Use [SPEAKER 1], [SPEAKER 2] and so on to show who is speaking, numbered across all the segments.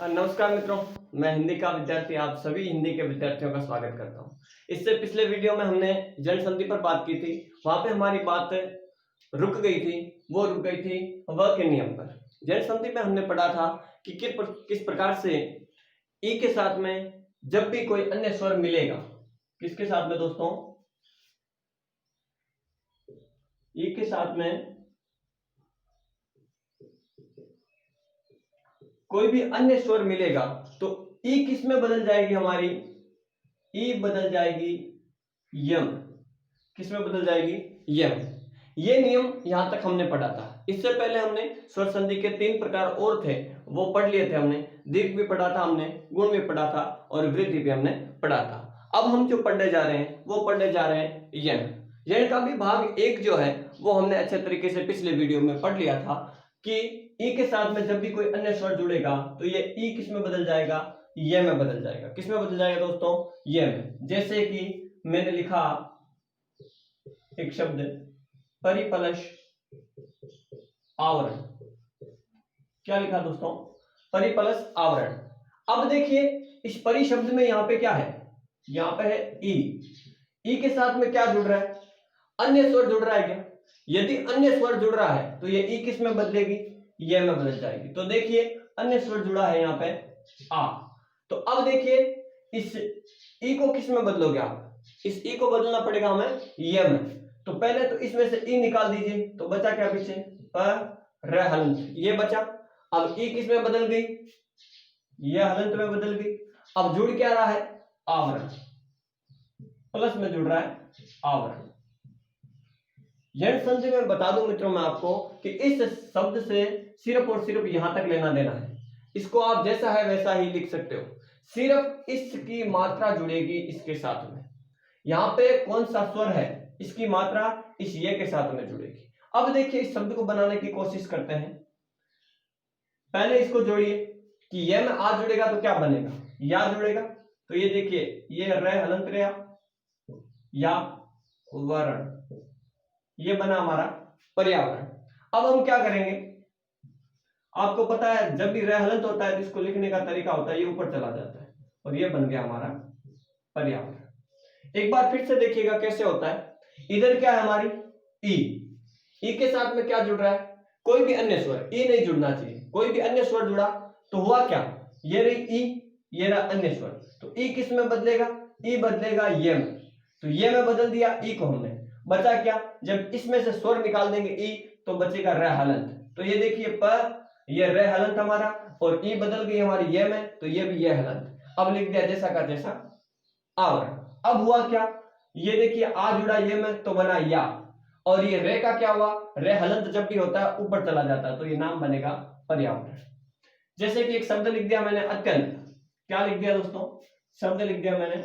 [SPEAKER 1] नमस्कार मित्रों, मैं हिंदी का विद्यार्थी आप सभी हिंदी के विद्यार्थियों का स्वागत करता हूं। इससे पिछले वीडियो में हमने जन संधि पर बात की थी। वहां पे हमारी बात रुक गई थी। वो रुक गई थी व के नियम पर। जन संधि में हमने पढ़ा था कि किस प्रकार से ई के साथ में जब भी कोई अन्य स्वर मिलेगा, किसके साथ में दोस्तों, ई के साथ में कोई भी अन्य स्वर मिलेगा तो ई किस में बदल जाएगी हमारी, ई बदल जाएगी यम। किस में बदल जाएगी, यम। ये नियम यहां तक हमने पढ़ा था। इससे पहले हमने स्वर संधि के 3 प्रकार और थे, वो पढ़ लिए थे हमने। दीर्घ भी पढ़ा था हमने, गुण भी पढ़ा था और वृद्धि भी हमने पढ़ा था। अब हम जो पढ़ने जा रहे हैं वो पढ़ने जा रहे हैं यण। यण का भी भाग 1 जो है वो हमने अच्छे तरीके से पिछले वीडियो में पढ़ लिया था कि ई के साथ में जब भी कोई अन्य स्वर जुड़ेगा तो ये ई किस में बदल जाएगा, ये में बदल जाएगा। किस में बदल जाएगा दोस्तों, ये में। जैसे कि मैंने लिखा एक शब्द परिपलश आवरण। क्या लिखा दोस्तों, परिपलश आवरण। अब देखिए इस परि शब्द में यहां पे क्या है, यहां पे है ई। ई के साथ में क्या जुड़ रहा है, अन्य स्वर जुड़ रहा है क्या। यदि अन्य स्वर जुड़ रहा है तो ये ई किस में बदलेगी, ये में बदल जाएगी। तो देखिए अन्य स्वर जुड़ा है यहाँ पे आ। तो अब देखिए इस ई को किस में बदलोगे आप, इस ई को बदलना पड़ेगा हमें ये में। तो पहले तो इसमें से ई निकाल दीजिए, तो बचा क्या पीछे, प र हलंत, ये बचा। अब ई किस में बदल गई, ये हलंत में बदल गई। अब जुड़ क्या रहा है, आवरण, प्लस में जुड़ रहा है आवरण। यण संधि में बता दूं मित्रों मैं आपको कि इस शब्द से सिर्फ और सिर्फ यहां तक लेना देना है। इसको आप जैसा है वैसा ही लिख सकते हो, सिर्फ इसकी मात्रा जुड़ेगी इसके साथ में। यहां पे कौन सा स्वर है, इसकी मात्रा इस ये के साथ में जुड़ेगी। अब देखिए इस शब्द को बनाने की कोशिश करते हैं। पहले इसको जोड़िए कि ये में आ जुड़ेगा तो क्या बनेगा, या जुड़ेगा। तो ये देखिए ये र हलंत रहा या वर्ण, ये बना हमारा पर्यावरण। अब हम क्या करेंगे, आपको पता है जब भी रह हलंत होता है तो इसको लिखने का तरीका होता है ये ऊपर चला जाता है और ये बन गया हमारा पर्यावरण। एक बार फिर से देखिएगा कैसे होता है। इधर क्या है हमारी ई, ई के साथ में क्या जुड़ रहा है, कोई भी अन्य स्वर, ई नहीं जुड़ना चाहिए, कोई भी अन्य स्वर जुड़ा तो हुआ क्या, ये रही ई, ये रहा अन्य स्वर। तो ई किस में बदलेगा, ई बदलेगा ये में। तो ये में बदल दिया ई को हमने, बचा क्या, जब इसमें से स्वर निकाल देंगे ई तो बचेगा र हलंत। तो ये देखिए प, ये र हलंत हमारा, और ई बदल गई हमारी ये में, तो ये भी ये हलंत। अब लिख दिया जैसा का जैसा आवरण। अब हुआ क्या, ये देखिए आ जुड़ा ये में तो बना या, और ये रे का क्या हुआ, रे हलंत जब भी होता है ऊपर चला जाता है तो ये नाम बनेगा पर्यावरण। जैसे कि एक शब्द लिख दिया मैंने अत्यंत। क्या लिख दिया दोस्तों, शब्द लिख दिया मैंने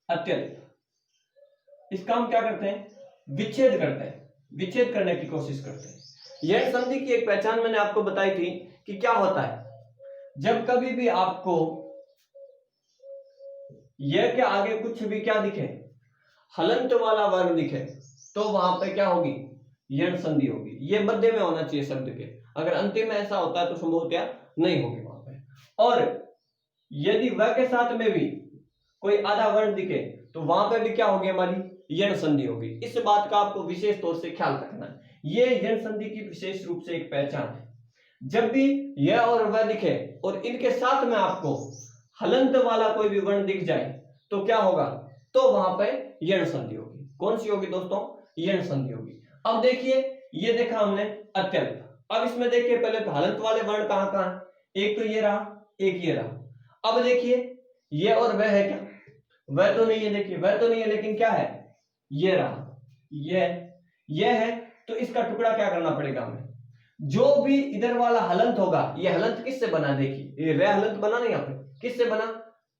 [SPEAKER 1] अत्यंत। इसका हम क्या करते हैं, विच्छेद करते हैं, विच्छेद करने की कोशिश करते हैं। यह संधि की एक पहचान मैंने आपको बताई थी कि क्या होता है जब कभी भी आपको यह के आगे कुछ भी क्या दिखे, हलंत वाला वर्ण दिखे, तो वहां पे क्या होगी, यण संधि होगी। ये मध्य में होना चाहिए शब्द के, अगर अंतिम में ऐसा होता है तो संभवतया नहीं होगी वहां पे। और यदि वह के साथ में भी कोई आधा वर्ण दिखे तो वहां पे भी क्या होगी हमारी, यण संधि होगी। इस बात का आपको विशेष तौर से ख्याल रखना है। ये यण संधि की विशेष रूप से एक पहचान है। जब भी यह और वह दिखे और इनके साथ में आपको हलंत वाला कोई भी वर्ण दिख जाए तो क्या होगा, तो वहां पे यण संधि होगी। कौन सी होगी दोस्तों, यण संधि होगी। अब देखिए ये देखा हमने अत्यंत। अब इसमें देखिए पहले तो हलंत वाले वर्ण कहां कहां, एक तो ये रहा, एक ये रहा। अब देखिए ये और वह है क्या, वह तो नहीं है, देखिए वह तो नहीं है, लेकिन क्या है, ये रहा, ये है। तो इसका टुकड़ा क्या करना पड़ेगा हमें, जो भी इधर वाला हलंत होगा, ये हलंत किससे बना, देखिए ये रे हलंत बना नहीं यहाँ पे, किससे बना,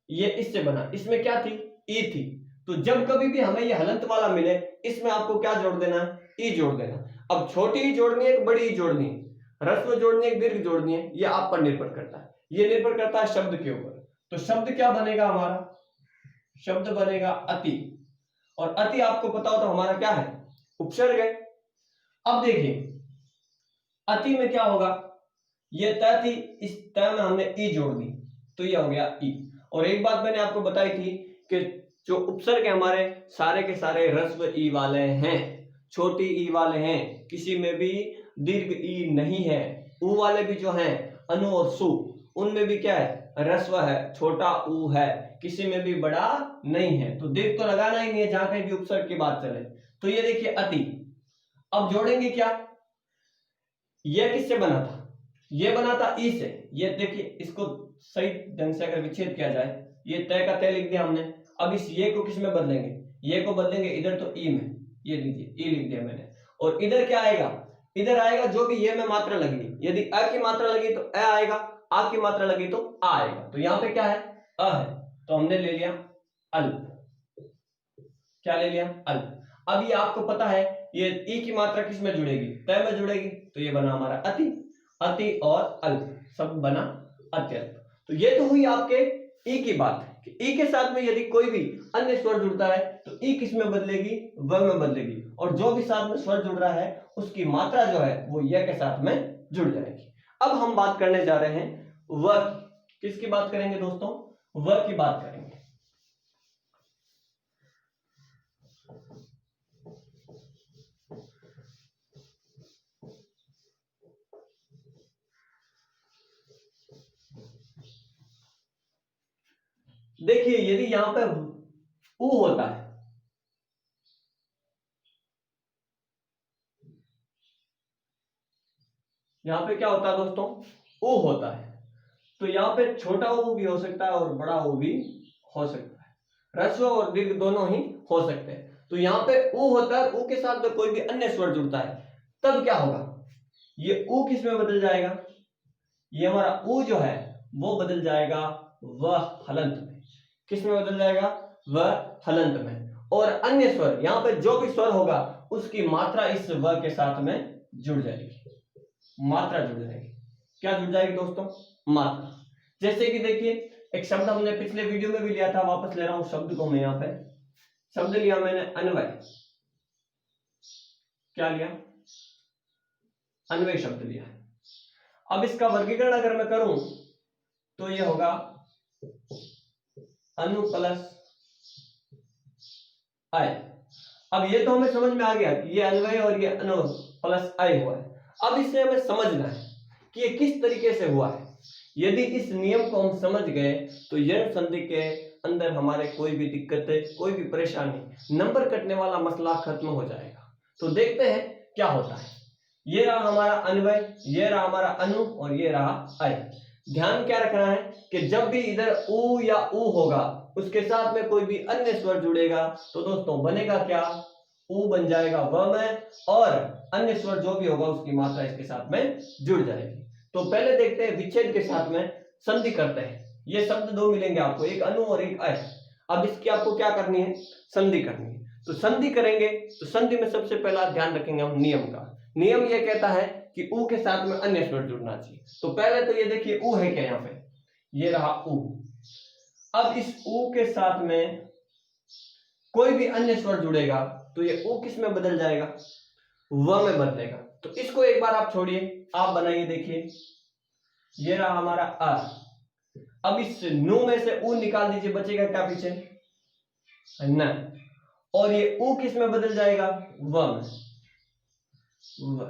[SPEAKER 1] ये इससे बना। इसमें क्या थी, ई थी। तो जब कभी भी हमें ये हलंत वाला मिले इसमें आपको क्या जोड़ देना है, ई जोड़ देना। अब छोटी ही जोड़नी है कि बड़ी ही जोड़नी है, ह्रस्व जोड़नी है, दीर्घ जोड़नी है, ये आप पर निर्भर करता है। ये निर्भर करता है शब्द के ऊपर। तो शब्द क्या बनेगा हमारा, शब्द बनेगा अति, और अति आपको पता हो तो हमारा क्या है, उपसर्ग है। अब देखिए अति में क्या होगा, ये त थी, इस त में हमने ई जोड़ दी तो ये हो गया ई। और एक बात मैंने आपको बताई थी कि जो उपसर्ग है हमारे सारे के सारे ह्रस्व ई वाले हैं, छोटी ई वाले हैं, किसी में भी दीर्घ ई नहीं है। ऊ वाले भी जो हैं अनु और सु, उनमें भी क्या है, ह्रस्व है, छोटा ऊ है, किसी में भी बड़ा नहीं है। तो दीर्घ तो लगाना ही नहीं है जहां कहीं भी उपसर्ग की बात चले। तो ये देखिए अति। अब जोड़ेंगे क्या, ये किससे बना था, ये बना था ई से। ये देखिए इसको सही ढंग से अगर विच्छेद किया जाए, ये तय का तय लिख दिया हमने। अब इस ये को किस में बदलेंगे, ये को बदलेंगे इधर तो ई में, ये लीजिए ई लिख दिया मैंने। और इधर क्या आएगा, इधर आएगा जो भी ये में मात्रा लगी, यदि अ की मात्रा लगी तो अ आएगा, आ की मात्रा लगी तो आ आएगा। तो यहाँ पे क्या है, अ है, तो हमने ले लिया अल्प। क्या ले लिया, अल्प। अब ये आपको पता है ये ई की मात्रा किस में जुड़ेगी, तय में जुड़ेगी, तो ये बना हमारा अति। अति और अल्प सब बना अत्यल्प। तो ये तो हुई आपके ई की बात कि ई के साथ में यदि कोई भी अन्य स्वर जुड़ता है तो ई किस में बदलेगी, व में बदलेगी। और जो भी साथ में स्वर जुड़ रहा है उसकी मात्रा जो है वो य के साथ में जुड़ जाएगी। अब हम बात करने जा रहे हैं व, किसकी बात करेंगे दोस्तों, व की बात करेंगे। देखिए यदि यहां पे ऊ होता है, यहां पे क्या होता है दोस्तों, ऊ होता है, तो यहां पे छोटा ऊ भी हो सकता है और बड़ा ऊ भी हो सकता है, ह्रस्व और दीर्घ दोनों ही हो सकते हैं। तो यहां पे ऊ होता है, ऊ के साथ में कोई भी अन्य स्वर जुड़ता है, तब क्या होगा, ये ऊ किस में बदल जाएगा, ये हमारा ऊ जो है वो बदल जाएगा व हलंत में। किस में बदल जाएगा, व हलंत में। और अन्य स्वर, यहां पे जो भी स्वर होगा उसकी मात्रा इस व के साथ में जुड़ जाएगी, मात्रा जुड़ जाएगी। क्या जुड़ जाएगी दोस्तों, मात्रा। जैसे कि देखिए एक शब्द हमने पिछले वीडियो में भी लिया था, वापस ले रहा हूं शब्द को मैं, यहां पे शब्द लिया मैंने अन्वय। क्या लिया, अन्वय शब्द लिया है। अब इसका वर्गीकरण अगर मैं करूं तो ये होगा अनु प्लस अय। अब ये तो हमें समझ में आ गया कि ये अन्वय और ये अनु प्लस अय हुआ है। अब इसे हमें समझना है कि ये किस तरीके से हुआ है। यदि इस नियम को हम समझ गए तो यण संधि के अंदर हमारे कोई भी दिक्कत, कोई भी परेशानी, नंबर कटने वाला मसला खत्म हो जाएगा। तो देखते हैं क्या होता है। ये रहा हमारा अन्वय, ये रहा हमारा अनु और ये रहा अय। ध्यान क्या रखना है कि जब भी इधर ऊ या ऊ होगा उसके साथ में कोई भी अन्य स्वर जुड़ेगा तो दोस्तों बनेगा क्या, ऊ बन जाएगा व में, और अन्य स्वर जो भी होगा उसकी मात्रा इसके साथ में जुड़ जाएगी। तो पहले देखते हैं विच्छेद के साथ में संधि करते हैं। ये शब्द दो मिलेंगे आपको, एक अनु और एक अय। अब इसकी आपको क्या करनी है, संधि करनी है। तो संधि करेंगे तो संधि में सबसे पहला ध्यान रखेंगे हम नियम का। नियम ये कहता है कि ऊ के साथ में अन्य स्वर जुड़ना चाहिए। तो पहले तो ये देखिए ऊ है क्या, यहाँ पे ये रहा ऊ। अब इस ऊ के साथ में कोई भी अन्य स्वर जुड़ेगा तो ये ऊ किस में बदल जाएगा, व में बदलेगा। तो इसको एक बार आप छोड़िए, आप बनाइए, देखिए ये रहा हमारा अ। अब इस नु में से ऊ निकाल दीजिए, बचेगा क्या पीछे, न। और ये ऊ किस में बदल जाएगा, व में, व।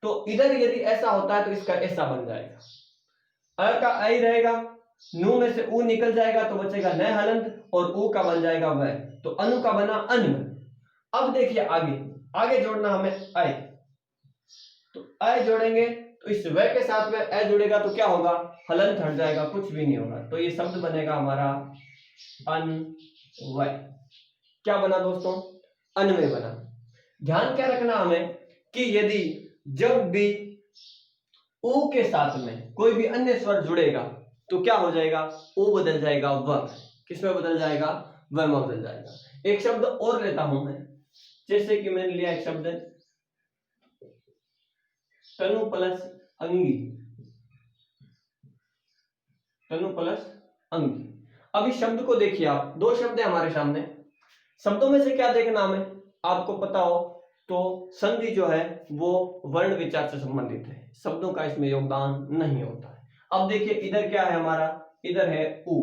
[SPEAKER 1] तो इधर यदि ऐसा होता है तो इसका ऐसा बन जाएगा, अ का अ ही रहेगा, नु में से ऊ निकल जाएगा तो बचेगा न हलंत, और ऊ का बन जाएगा व। तो अनु का बना अन। अब देखिए आगे, आगे जोड़ना हमें अय। तो अय जोड़ेंगे तो इस व के साथ में अ जुड़ेगा तो क्या होगा, हलंत हट जाएगा, कुछ भी नहीं होगा। तो ये शब्द बनेगा हमारा अन्वय। क्या बना दोस्तों, अन्वय बना। ध्यान क्या रखना हमें कि यदि जब भी ऊ के साथ में कोई भी अन्य स्वर जुड़ेगा तो क्या हो जाएगा, ऊ बदल जाएगा व। किसमें बदल जाएगा, व में बदल जाएगा। एक शब्द और लेता हूं मैं, जैसे कि मैंने लिया एक शब्द तनु प्लस अंगी, तनु प्लस अंगी। अब इस शब्द को देखिए आप, दो शब्द है हमारे सामने। शब्दों में से क्या देखना हमें, आपको पता हो तो संधि जो है वो वर्ण विचार से संबंधित है, शब्दों का इसमें योगदान नहीं होता है। अब देखिए इधर क्या है हमारा, इधर है उ,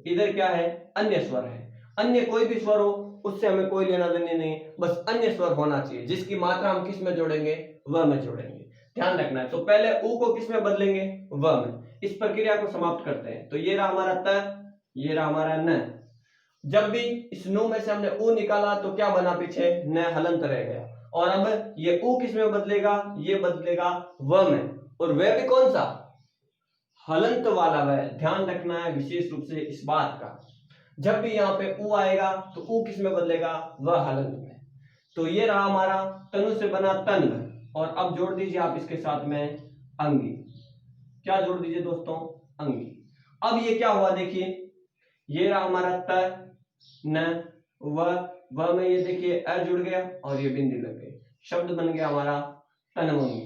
[SPEAKER 1] इधर क्या है, अन्य स्वर है। अन्य कोई भी स्वर हो उससे हमें कोई लेना देना नहीं, बस अन्य स्वर होना चाहिए जिसकी मात्रा हम किस में जोड़ेंगे, व में जोड़ेंगे। ध्यान रखना है। तो पहले उ को किस में बदलेंगे, व में। इस प्रक्रिया को समाप्त करते हैं। तो ये रहा हमारा त, ये रहा हमारा न। जब भी इस नु में से हमने उ निकाला तो क्या बना पीछे, न हलंत रह गया। और अब ये उ किस में बदलेगा, ये बदलेगा व में। और वह भी कौन सा, हलंत वाला वह। ध्यान रखना है विशेष रूप से इस बात का, जब भी यहाँ पे उ आएगा तो उ किस में बदलेगा, वह हलंत में। तो ये रहा हमारा तनु से बना तन। और अब जोड़ दीजिए आप इसके साथ में अंगी। क्या जोड़ दीजिए दोस्तों, अंगी। अब ये क्या हुआ देखिए, ये रहा हमारा त न व में ये देखिए अ जुड़ गया और ये बिंदी लग गई, शब्द बन गया हमारा तनवंगी।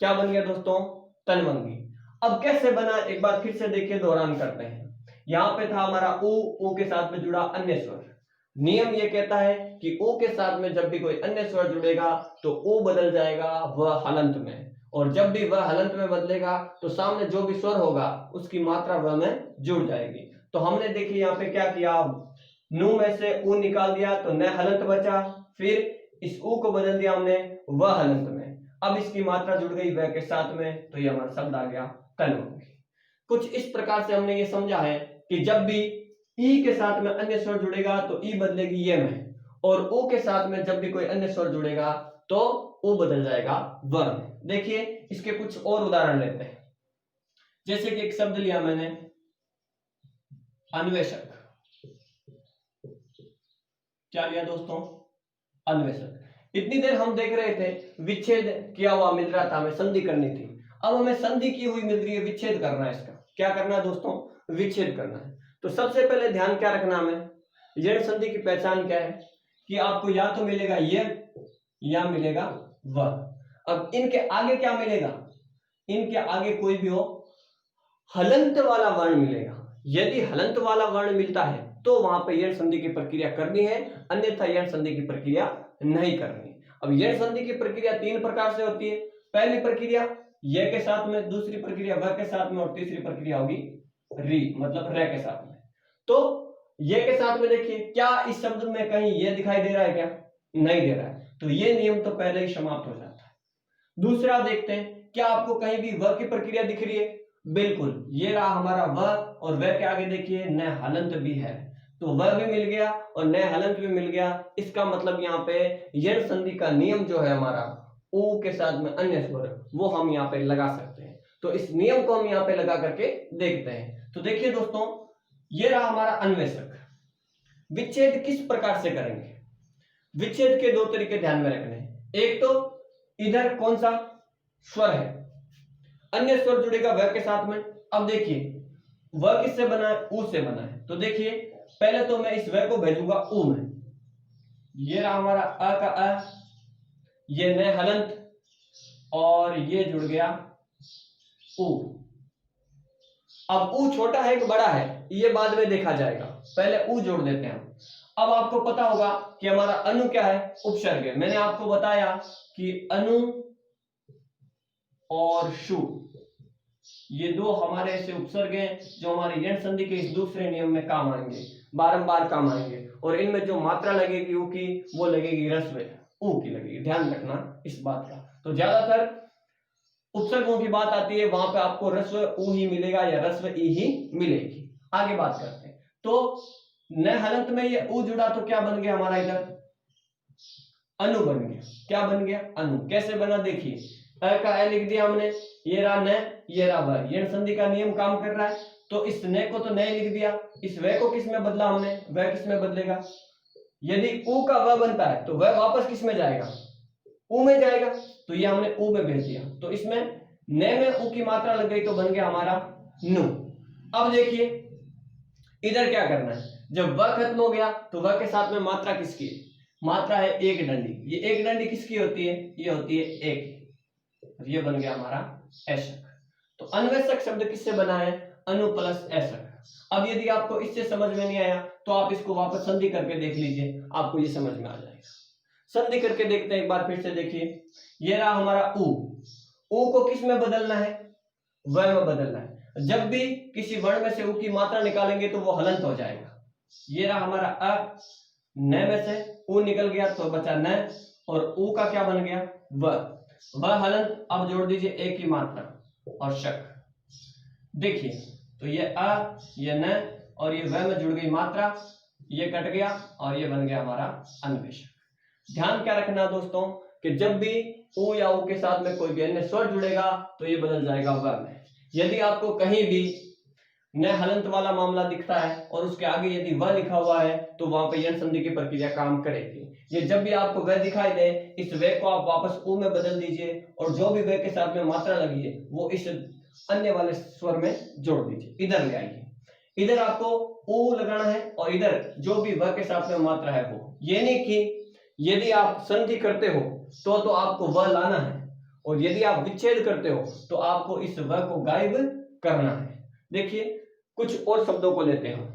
[SPEAKER 1] क्या बन गया दोस्तों, तनवंगी। अब कैसे बना, एक बार फिर से देखिए, दोहरान करते हैं। यहाँ पे था हमारा उ के साथ में जुड़ा अन्य स्वर। नियम ये कहता है कि उ के साथ में जब भी कोई अन्य स्वर जुड़ेगा तो उ बदल जाएगा वह हलंत में, और जब भी वह हलंत में बदलेगा तो सामने जो भी स्वर होगा उसकी मात्रा वह में जुड़ जाएगी। तो हमने देखिए यहाँ पे क्या किया, नु में से उ निकाल दिया तो न हलंत बचा, फिर इस उ को बदल दिया हमने वह हलंत में। अब इसकी मात्रा जुड़ गई वह के साथ में, तो ये हमारा शब्द आ गया तनवंगी। कुछ इस प्रकार से हमने ये समझा है कि जब भी ई के साथ में अन्य स्वर जुड़ेगा तो ई बदलेगी ये में, और उ के साथ में जब भी कोई अन्य स्वर जुड़ेगा तो उ बदल जाएगा व में। देखिए इसके कुछ और उदाहरण लेते हैं। जैसे कि एक शब्द लिया मैंने, अन्वेषक। क्या लिया दोस्तों, अन्वेषक। इतनी देर हम देख रहे थे विच्छेद किया हुआ मिल रहा था, हमें संधि करनी थी। अब हमें संधि की हुई मिल रही है, विच्छेद करना है। इसका क्या करना है दोस्तों, विच्छेद करना है। तो सबसे पहले ध्यान क्या रखना हमें, यण संधि की पहचान क्या है कि आपको या तो मिलेगा ये या मिलेगा वह। अब इनके आगे क्या मिलेगा, इनके आगे कोई भी हो हलंत वाला वर्ण मिलेगा। यदि हलंत वाला वर्ण मिलता है तो वहां पर यण संधि की प्रक्रिया करनी है, अन्यथा यण संधि की प्रक्रिया नहीं करनी। अब यण संधि की प्रक्रिया तीन प्रकार से होती है। पहली प्रक्रिया ये के साथ में, दूसरी प्रक्रिया वह के साथ में, और तीसरी प्रक्रिया होगी री मतलब रे के साथ में। तो ये के साथ में देखिए, क्या इस शब्द में कहीं ये दिखाई दे रहा है, क्या नहीं दे रहा है, तो ये नियम तो पहले ही समाप्त हो जाता है। दूसरा देखते हैं, क्या आपको कहीं भी वह की प्रक्रिया दिख रही है, बिल्कुल ये रहा हमारा वह, और वह के आगे देखिए न हलंत भी है, तो वह भी मिल गया और न हलंत भी मिल गया। इसका मतलब यहाँ पे यण संधि का नियम जो है हमारा उ के साथ में अन्य स्वर, वो हम यहाँ पे लगा सकते हैं। तो इस नियम को हम यहाँ पे लगा करके देखते हैं। तो देखिए दोस्तों, ये रहा हमारा अन्वेषक। विच्छेद किस प्रकार से करेंगे, विच्छेद के दो तरीके ध्यान में रखने हैं। एक तो इधर कौन सा स्वर है, अन्य स्वर जुड़ेगा वह के साथ में। अब देखिए वह किससे बना है, उ से बना है। तो देखिए पहले तो मैं इस वह को भेजूंगा उ में, ये रहा हमारा अ का अ, ये न हलंत, और ये जुड़ गया उ। अब उ छोटा है कि बड़ा है ये बाद में देखा जाएगा, पहले उ जोड़ देते हैं। अब आपको पता होगा कि हमारा अनु क्या है, उपसर्ग है। मैंने आपको बताया कि अनु और शु ये दो हमारे ऐसे उपसर्ग हैं जो हमारे यण संधि के इस दूसरे नियम में काम आएंगे, बारंबार काम आएंगे। और इनमें जो मात्रा लगेगी उ की, वो लगेगी रस्व उ की लगेगी। ध्यान रखना इस बात का। तो ज्यादातर उपसर्गों की बात आती है वहां पे आपको रस्व उ ही मिलेगा या रस्व ई ही मिलेगी। आगे बात करते हैं। तो न हलंत में ये उ जुड़ा तो क्या बन गया हमारा, इधर अनु बन गया। क्या बन गया, अनु। कैसे बना देखिए, अ का अ लिख दिया हमने, ये रहा न, ये रहा वह। यण संधि का नियम काम कर रहा है, तो इस न को तो न लिख दिया, इस वह को किस में बदला हमने, वह किस में बदलेगा। यदि उ का वह बनता है तो वह वापस किस में जाएगा, उ में जाएगा। तो ये हमने उ में भेज दिया, तो इसमें न में उ की मात्रा लग गई तो बन गया हमारा नु। अब देखिए इधर क्या करना है, जब वह खत्म हो गया तो वह के साथ में मात्रा किसकी है, मात्रा है एक डंडी। ये एक डंडी किसकी होती है, ये होती है एक। ये बन गया हमारा ऐशक। तो अन्वेषक शब्द किससे बना है, अनु प्लस ऐशक। अब यदि आपको इससे समझ में नहीं आया तो आप इसको वापस संधि करके देख लीजिए, आपको ये समझ में आ जाएगा। संधि करके देखते हैं एक बार फिर से। देखिए ये रहा हमारा ऊ, ऊ को किस में बदलना है, व में बदलना है। जब भी किसी वर्ण में से ऊ की मात्रा निकालेंगे तो वो हलंत हो जाएगा। ये रहा हमारा अ, न में से ऊ निकल गया तो बचा न, और ऊ का क्या बन गया, व हलंत। अब जोड़ दीजिए ए की मात्रा और शक। देखिए तो ये अ, ये न और ये व में जुड़ गई मात्रा, ये कट गया और ये बन गया हमारा अन्वेषक। ध्यान क्या रखना दोस्तों कि जब भी ऊ या ऊ के साथ में कोई भी अन्य स्वर जुड़ेगा तो ये बदल जाएगा व में। यदि आपको कहीं भी न हलंत वाला मामला दिखता है और उसके आगे यदि व लिखा हुआ है तो वहां पर यण संधि की प्रक्रिया काम करेगी। ये जब भी आपको व दिखाई दे, इस व को आप वापस ऊ में बदल दीजिए और जो भी व के साथ में मात्रा लगी है वो इस अन्य वाले स्वर में जोड़ दीजिए, इधर ले आइए। इधर आपको ऊ लगाना है और इधर जो भी व के साथ में मात्रा है वो। ये नहीं कि यदि आप संधि करते हो तो आपको व लाना है, और यदि आप विच्छेद करते हो तो आपको इस व को गायब करना है। देखिए कुछ और शब्दों को लेते हैं।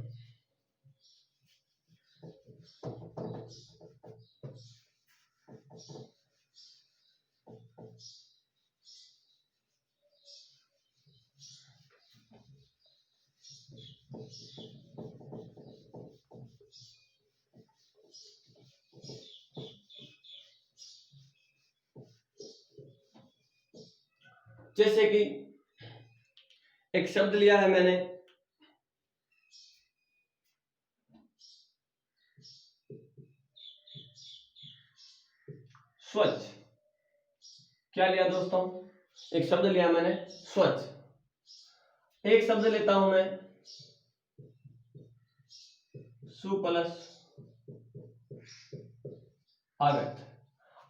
[SPEAKER 1] जैसे कि एक शब्द लिया है मैंने, स्वच्छ। क्या लिया दोस्तों, एक शब्द लिया मैंने स्वच्छ। एक शब्द लेता हूं मैं सु प्लस आगत।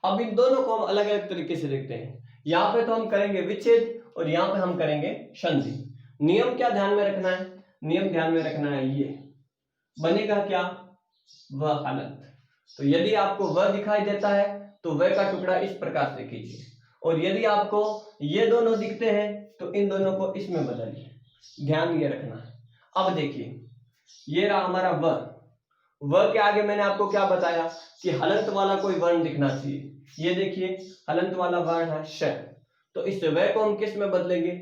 [SPEAKER 1] अब इन दोनों को हम अलग अलग तरीके से देखते हैं। यहां पे तो हम करेंगे विच्छेद और यहां पे हम करेंगे संधि। नियम क्या ध्यान में रखना है, नियम ध्यान में रखना है, ये बनेगा क्या, व हलंत। तो यदि आपको व दिखाई देता है तो व का टुकड़ा इस प्रकार से कीजिए, और यदि आपको ये दोनों दिखते हैं तो इन दोनों को इसमें बदलिए। ध्यान ये रखना है। अब देखिए ये रहा हमारा व के आगे मैंने आपको क्या बताया कि हलंत वाला कोई वर्ण दिखना चाहिए। ये देखिए हलंत वाला वर्ण है श, तो इस व को हम किस में बदलेंगे,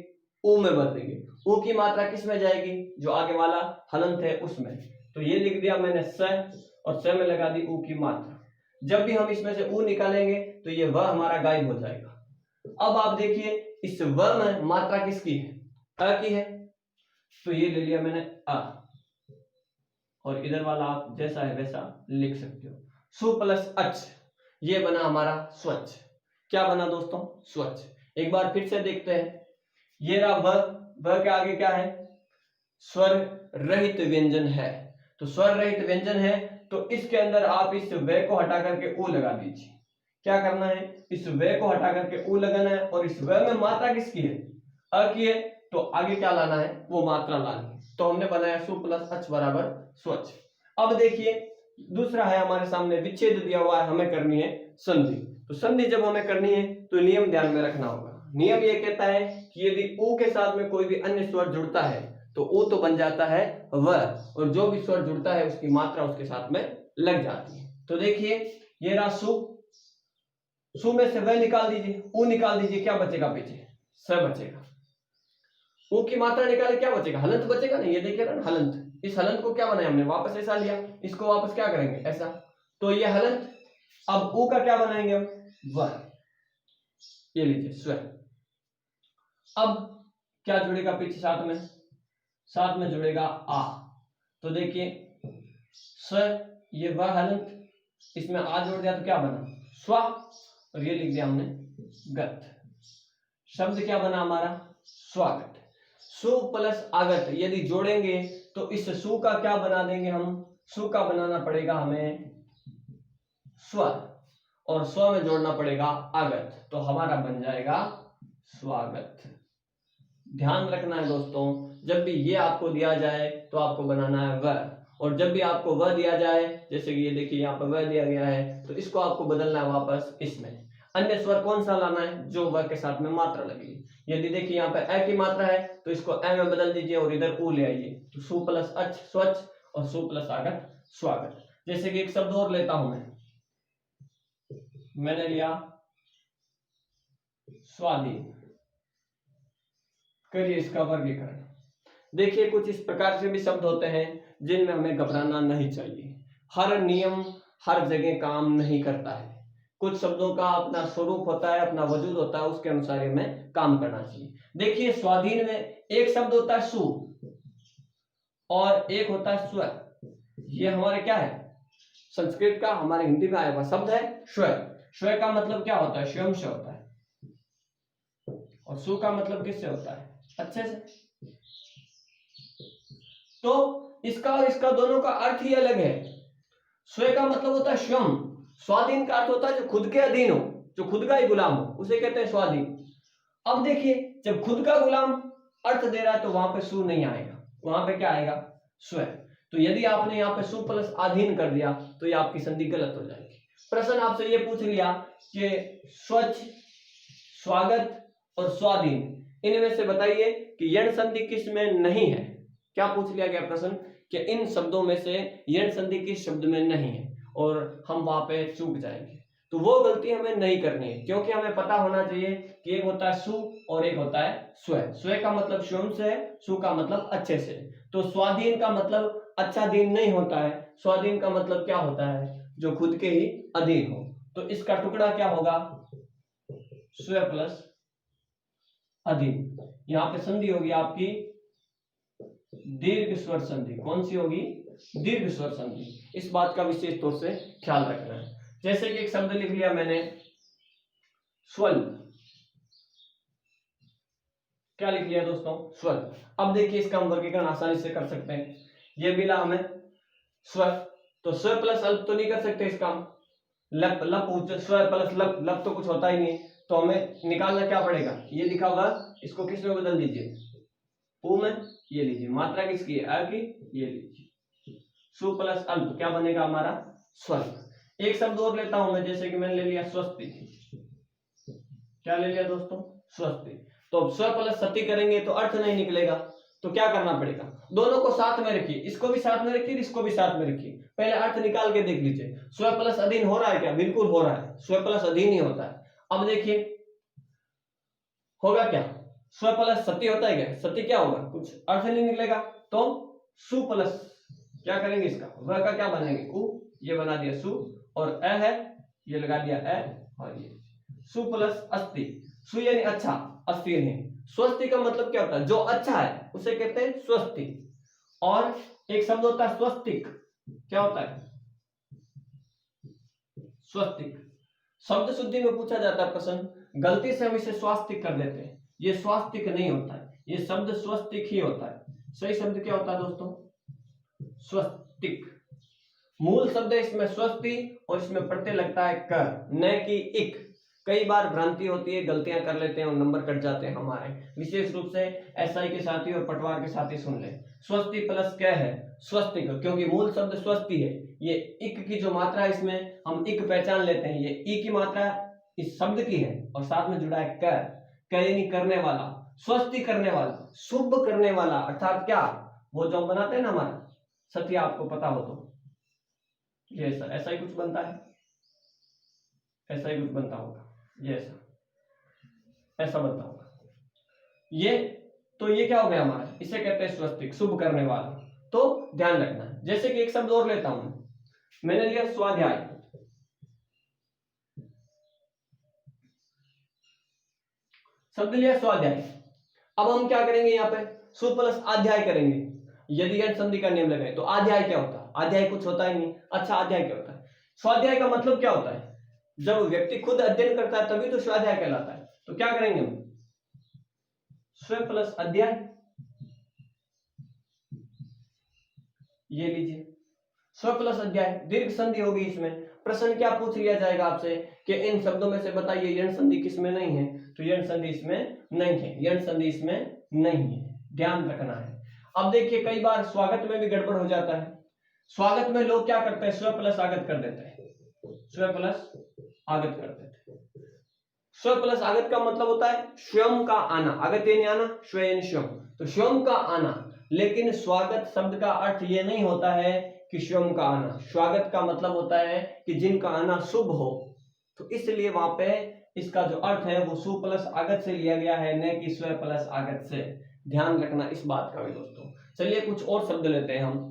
[SPEAKER 1] ऊ में बदलेंगे। ऊ की मात्रा किस में जाएगी, जो आगे वाला हलंत है उसमें। तो ये लिख दिया मैंने स, और स में लगा दी ऊ की मात्रा। जब भी हम इसमें से ऊ निकालेंगे तो ये व हमारा गायब हो जाएगा। अब आप देखिए इस व में मात्रा किसकी है, अ की है, तो ये ले लिया मैंने अ, और इधर वाला आप जैसा है वैसा लिख सकते हो। सु प्लस अच, ये बना हमारा स्वच्छ। क्या बना दोस्तों, स्वच्छ। एक बार फिर से देखते हैं। ये रहा व के आगे क्या है, स्वर रहित व्यंजन है। तो स्वर रहित व्यंजन है तो इसके अंदर आप इस व को हटा करके ऊ लगा दीजिए। क्या करना है, इस व को हटा करके ऊ लगाना है, और इस व में मात्रा किसकी है, अ की है, तो आगे क्या लाना है, वो मात्रा लानी है। तो हमने बनाया सु प्लस अच बराबर स्वच्छ। अब देखिए दूसरा है हमारे सामने विच्छेद दिया हुआ है, हमें करनी है संधि। तो संधि जब हमें करनी है तो नियम ध्यान में रखना होगा। नियम ये कहता है कि यदि ऊ के साथ में कोई भी अन्य स्वर जुड़ता है तो ऊ तो बन जाता है व, और जो भी स्वर जुड़ता है उसकी मात्रा उसके साथ में लग जाती है। तो देखिए ये रहा सु में से व निकाल दीजिए, ऊ निकाल दीजिए, क्या बचेगा पीछे, स बचेगा। ऊ की मात्रा निकाले क्या बचेगा, हलंत बचेगा नहीं। ये देखिए ना हलंत, इस हलंत को क्या बनाया हमने, वापस ऐसा लिया, इसको वापस क्या करेंगे ऐसा, तो ये हलंत। अब ऊ का क्या बनाएंगे हम, व, ये लीजिए स्वर। अब क्या जुड़ेगा पीछे साथ में, साथ में जुड़ेगा आ। तो देखिए स्वर, ये व हलंत, इसमें आ जोड़ दिया तो क्या बना स्वा, और ये लिख दिया हमने गत। शब्द क्या बना हमारा, स्वागत। सु प्लस आगत यदि जोड़ेंगे तो इस सु का क्या बना देंगे हम, सु का बनाना पड़ेगा हमें स्वर, और स्व में जोड़ना पड़ेगा आगत, तो हमारा बन जाएगा स्वागत। ध्यान रखना है दोस्तों, जब भी ये आपको दिया जाए तो आपको बनाना है व, और जब भी आपको व दिया जाए, जैसे कि ये देखिए यहाँ पर व दिया गया है, तो इसको आपको बदलना है वापस इसमें। अन्य स्वर कौन सा लाना है, जो व के साथ में मात्रा लगी। यदि देखिए यहाँ पे अ की मात्रा है तो इसको अ में बदल दीजिए और इधर ऊ ले आइए, तो सु प्लस अच स्वच्छ और सु प्लस आगत स्वागत। जैसे कि एक शब्द और लेता हूं मैं, मैंने लिया स्वाधीन। करिए इसका वर्गीकरण। देखिए कुछ इस प्रकार से भी शब्द होते हैं जिनमें हमें घबराना नहीं चाहिए। हर नियम हर जगह काम नहीं करता है। कुछ शब्दों का अपना स्वरूप होता है, अपना वजूद होता है, उसके अनुसार हमें काम करना चाहिए। देखिए स्वाधीन में एक शब्द होता है सु और एक होता है स्व। ये हमारे क्या है, संस्कृत का हमारे हिंदी में आया हुआ शब्द है स्व। स्व का मतलब क्या होता है, स्वयं से होता है, और सु का मतलब किससे होता है, अच्छे से। तो इसका और इसका दोनों का अर्थ ही अलग है। स्व का मतलब होता है स्वयं, स्वाधीन का अर्थ होता है जो खुद के अधीन हो, जो खुद का ही गुलाम हो, उसे कहते हैं स्वाधीन। अब देखिए जब खुद का गुलाम अर्थ दे रहा है तो वहां पे सु नहीं आएगा, वहां पे क्या आएगा, स्व। तो यदि आपने यहाँ पे सु प्लस अधीन कर दिया तो ये आपकी संधि गलत हो जाएगी। प्रश्न आपसे ये पूछ लिया कि स्वच्छ, स्वागत और स्वाधीन, इनमें से बताइए कि यण संधि किस में नहीं है। क्या पूछ लिया गया प्रश्न कि इन शब्दों में से यण संधि किस शब्द में नहीं है, और हम वहां पे चूक जाएंगे। तो वो गलती हमें नहीं करनी है, क्योंकि हमें पता होना चाहिए कि एक होता है सु और एक होता है स्व। स्व का मतलब स्वयं से है, सु का मतलब अच्छे से। तो स्वाधीन का मतलब अच्छा दीन नहीं होता है, स्वाधीन का मतलब क्या होता है, जो खुद के ही अधीन हो। तो इसका टुकड़ा क्या होगा, स्व प्लस अधीन। यहां पे संधि होगी आपकी दीर्घ स्वर संधि। कौन सी होगी, दीर्घ स्वर संधि। इस बात का विशेष तौर से ख्याल रखना है। जैसे कि एक शब्द लिख लिया मैंने स्वल, क्या लिख लिया दोस्तों, स्वर। अब देखिए इसका हम वर्गीकरण आसानी से कर सकते हैं। ये मिला हमें स्वर, तो स्वर प्लस अल्प तो नहीं कर सकते इसका हम, लप लप उच्च, स्वर प्लस लप, लप तो कुछ होता ही नहीं, तो हमें निकालना क्या पड़ेगा, ये लिखा होगा, इसको किस में बदल दीजिए, उ में, ये लीजिए, मात्रा किसकी है, अ की, ये लीजिए, सु प्लस अल्प क्या बनेगा हमारा, स्वर। एक शब्द और लेता हूं मैं, जैसे कि मैंने ले लिया स्वस्ति। क्या ले लिया दोस्तों, स्वस्ति। तो अब स्व प्लस सती करेंगे तो अर्थ नहीं निकलेगा, तो क्या करना पड़ेगा, दोनों को साथ में रखिए, इसको भी साथ में रखिए, इसको भी साथ में रखिए, पहले अर्थ निकाल के देख लीजिए। स्व प्लस अधीन हो रहा है क्या, बिल्कुल हो रहा है, स्व प्लस अधीन ही होता है। अब देखिए होगा क्या, स्व प्लस सती होता है क्या, सती क्या होगा, कुछ अर्थ नहीं निकलेगा, तो सु प्लस क्या करेंगे, इसका वह का क्या बनेंगे, उ, ये बना दिया सु, और अ है, ये लगा दिया अ, और ये सु प्लस अस्ति। सु यानी अच्छा, अस्ति नहीं। स्वस्ति का मतलब क्या होता है, जो अच्छा है उसे कहते हैं स्वस्ति। और एक शब्द होता है स्वस्तिक, क्या होता है, स्वस्तिक। शब्द शुद्धि में पूछा जाता है प्रश्न, गलती से हम इसे स्वास्तिक कर देते हैं, ये स्वास्तिक नहीं होता है, ये शब्द स्वस्तिक ही होता है। सही शब्द क्या होता है दोस्तों, स्वस्तिक। मूल शब्द है इसमें स्वस्ति, और इसमें प्रत्यय लगता है कर, न कि इक। कई बार भ्रांति होती है, गलतियां कर लेते हैं और नंबर कट जाते हैं हमारे, विशेष रूप से एसआई के साथी और पटवार के साथी सुन ले। स्वस्ति प्लस क्या है, स्वस्तिक, क्योंकि मूल शब्द स्वस्ति है, ये इक की जो मात्रा है इसमें हम इक पहचान लेते हैं, ये ई की मात्रा इस शब्द की है, और साथ में जुड़ा है कर, यानी करने वाला, स्वस्ति करने वाला, शुभ करने वाला, अर्थात क्या, वो जो हम बनाते हैं ना हमारा सत्य, आपको पता हो तो ये ऐसा ही कुछ बनता है, ऐसा ही कुछ बनता होगा, ये ऐसा बनता होगा ये। तो ये क्या हो गया हमारा, इसे कहते हैं स्वस्तिक, शुभ करने वाला। तो ध्यान रखना है। जैसे कि एक शब्द और लेता हूं, मैंने लिया स्वाध्याय, शब्द लिया स्वाध्याय। अब हम क्या करेंगे, यहाँ पे सु प्लस अध्याय करेंगे। यदि यण संधि का नियम लगाए तो अध्याय क्या होता है, अध्याय कुछ होता ही नहीं। अच्छा अध्याय क्या होता है, स्वाध्याय का मतलब क्या होता है, जब व्यक्ति खुद अध्ययन करता है तभी तो स्वाध्याय कहलाता है। तो क्या करेंगे हम, स्व प्लस अध्याय, ये लीजिए, स्व प्लस अध्याय, दीर्घ संधि होगी इसमें। प्रश्न क्या पूछ लिया जाएगा आपसे कि इन शब्दों में से बताइए यण संधि किसमें नहीं है, तो यण संधि इसमें नहीं है, यण संधि इसमें नहीं है, ध्यान रखना है। अब देखिए कई बार स्वागत में भी गड़बड़ हो जाता है। स्वागत में लोग क्या करते हैं, स्व प्लस आगत कर देते हैं, स्व प्लस आगत कर देते हैं। स्व प्लस आगत का मतलब होता है स्वयं का आना, आगत यानी आना, स्व यानी स्वयं, तो स्वयं का आना। लेकिन स्वागत शब्द का अर्थ ये नहीं होता है कि स्वयं का आना, स्वागत का मतलब होता है कि जिनका आना शुभ हो, तो इसलिए वहां पे इसका जो अर्थ है वो सु प्लस आगत से लिया गया है, न कि स्व प्लस आगत से। ध्यान रखना इस बात का भी दोस्तों। चलिए कुछ और शब्द लेते हैं हम।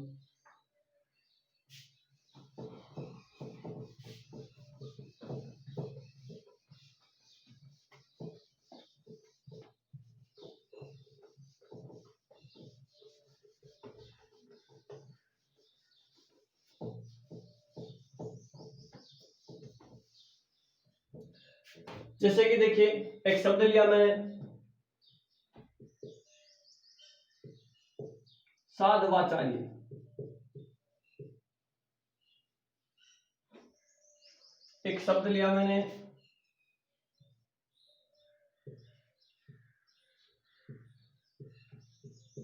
[SPEAKER 1] जैसे कि देखिए एक शब्द लिया मैंने साधवाचार्य। एक शब्द लिया मैंने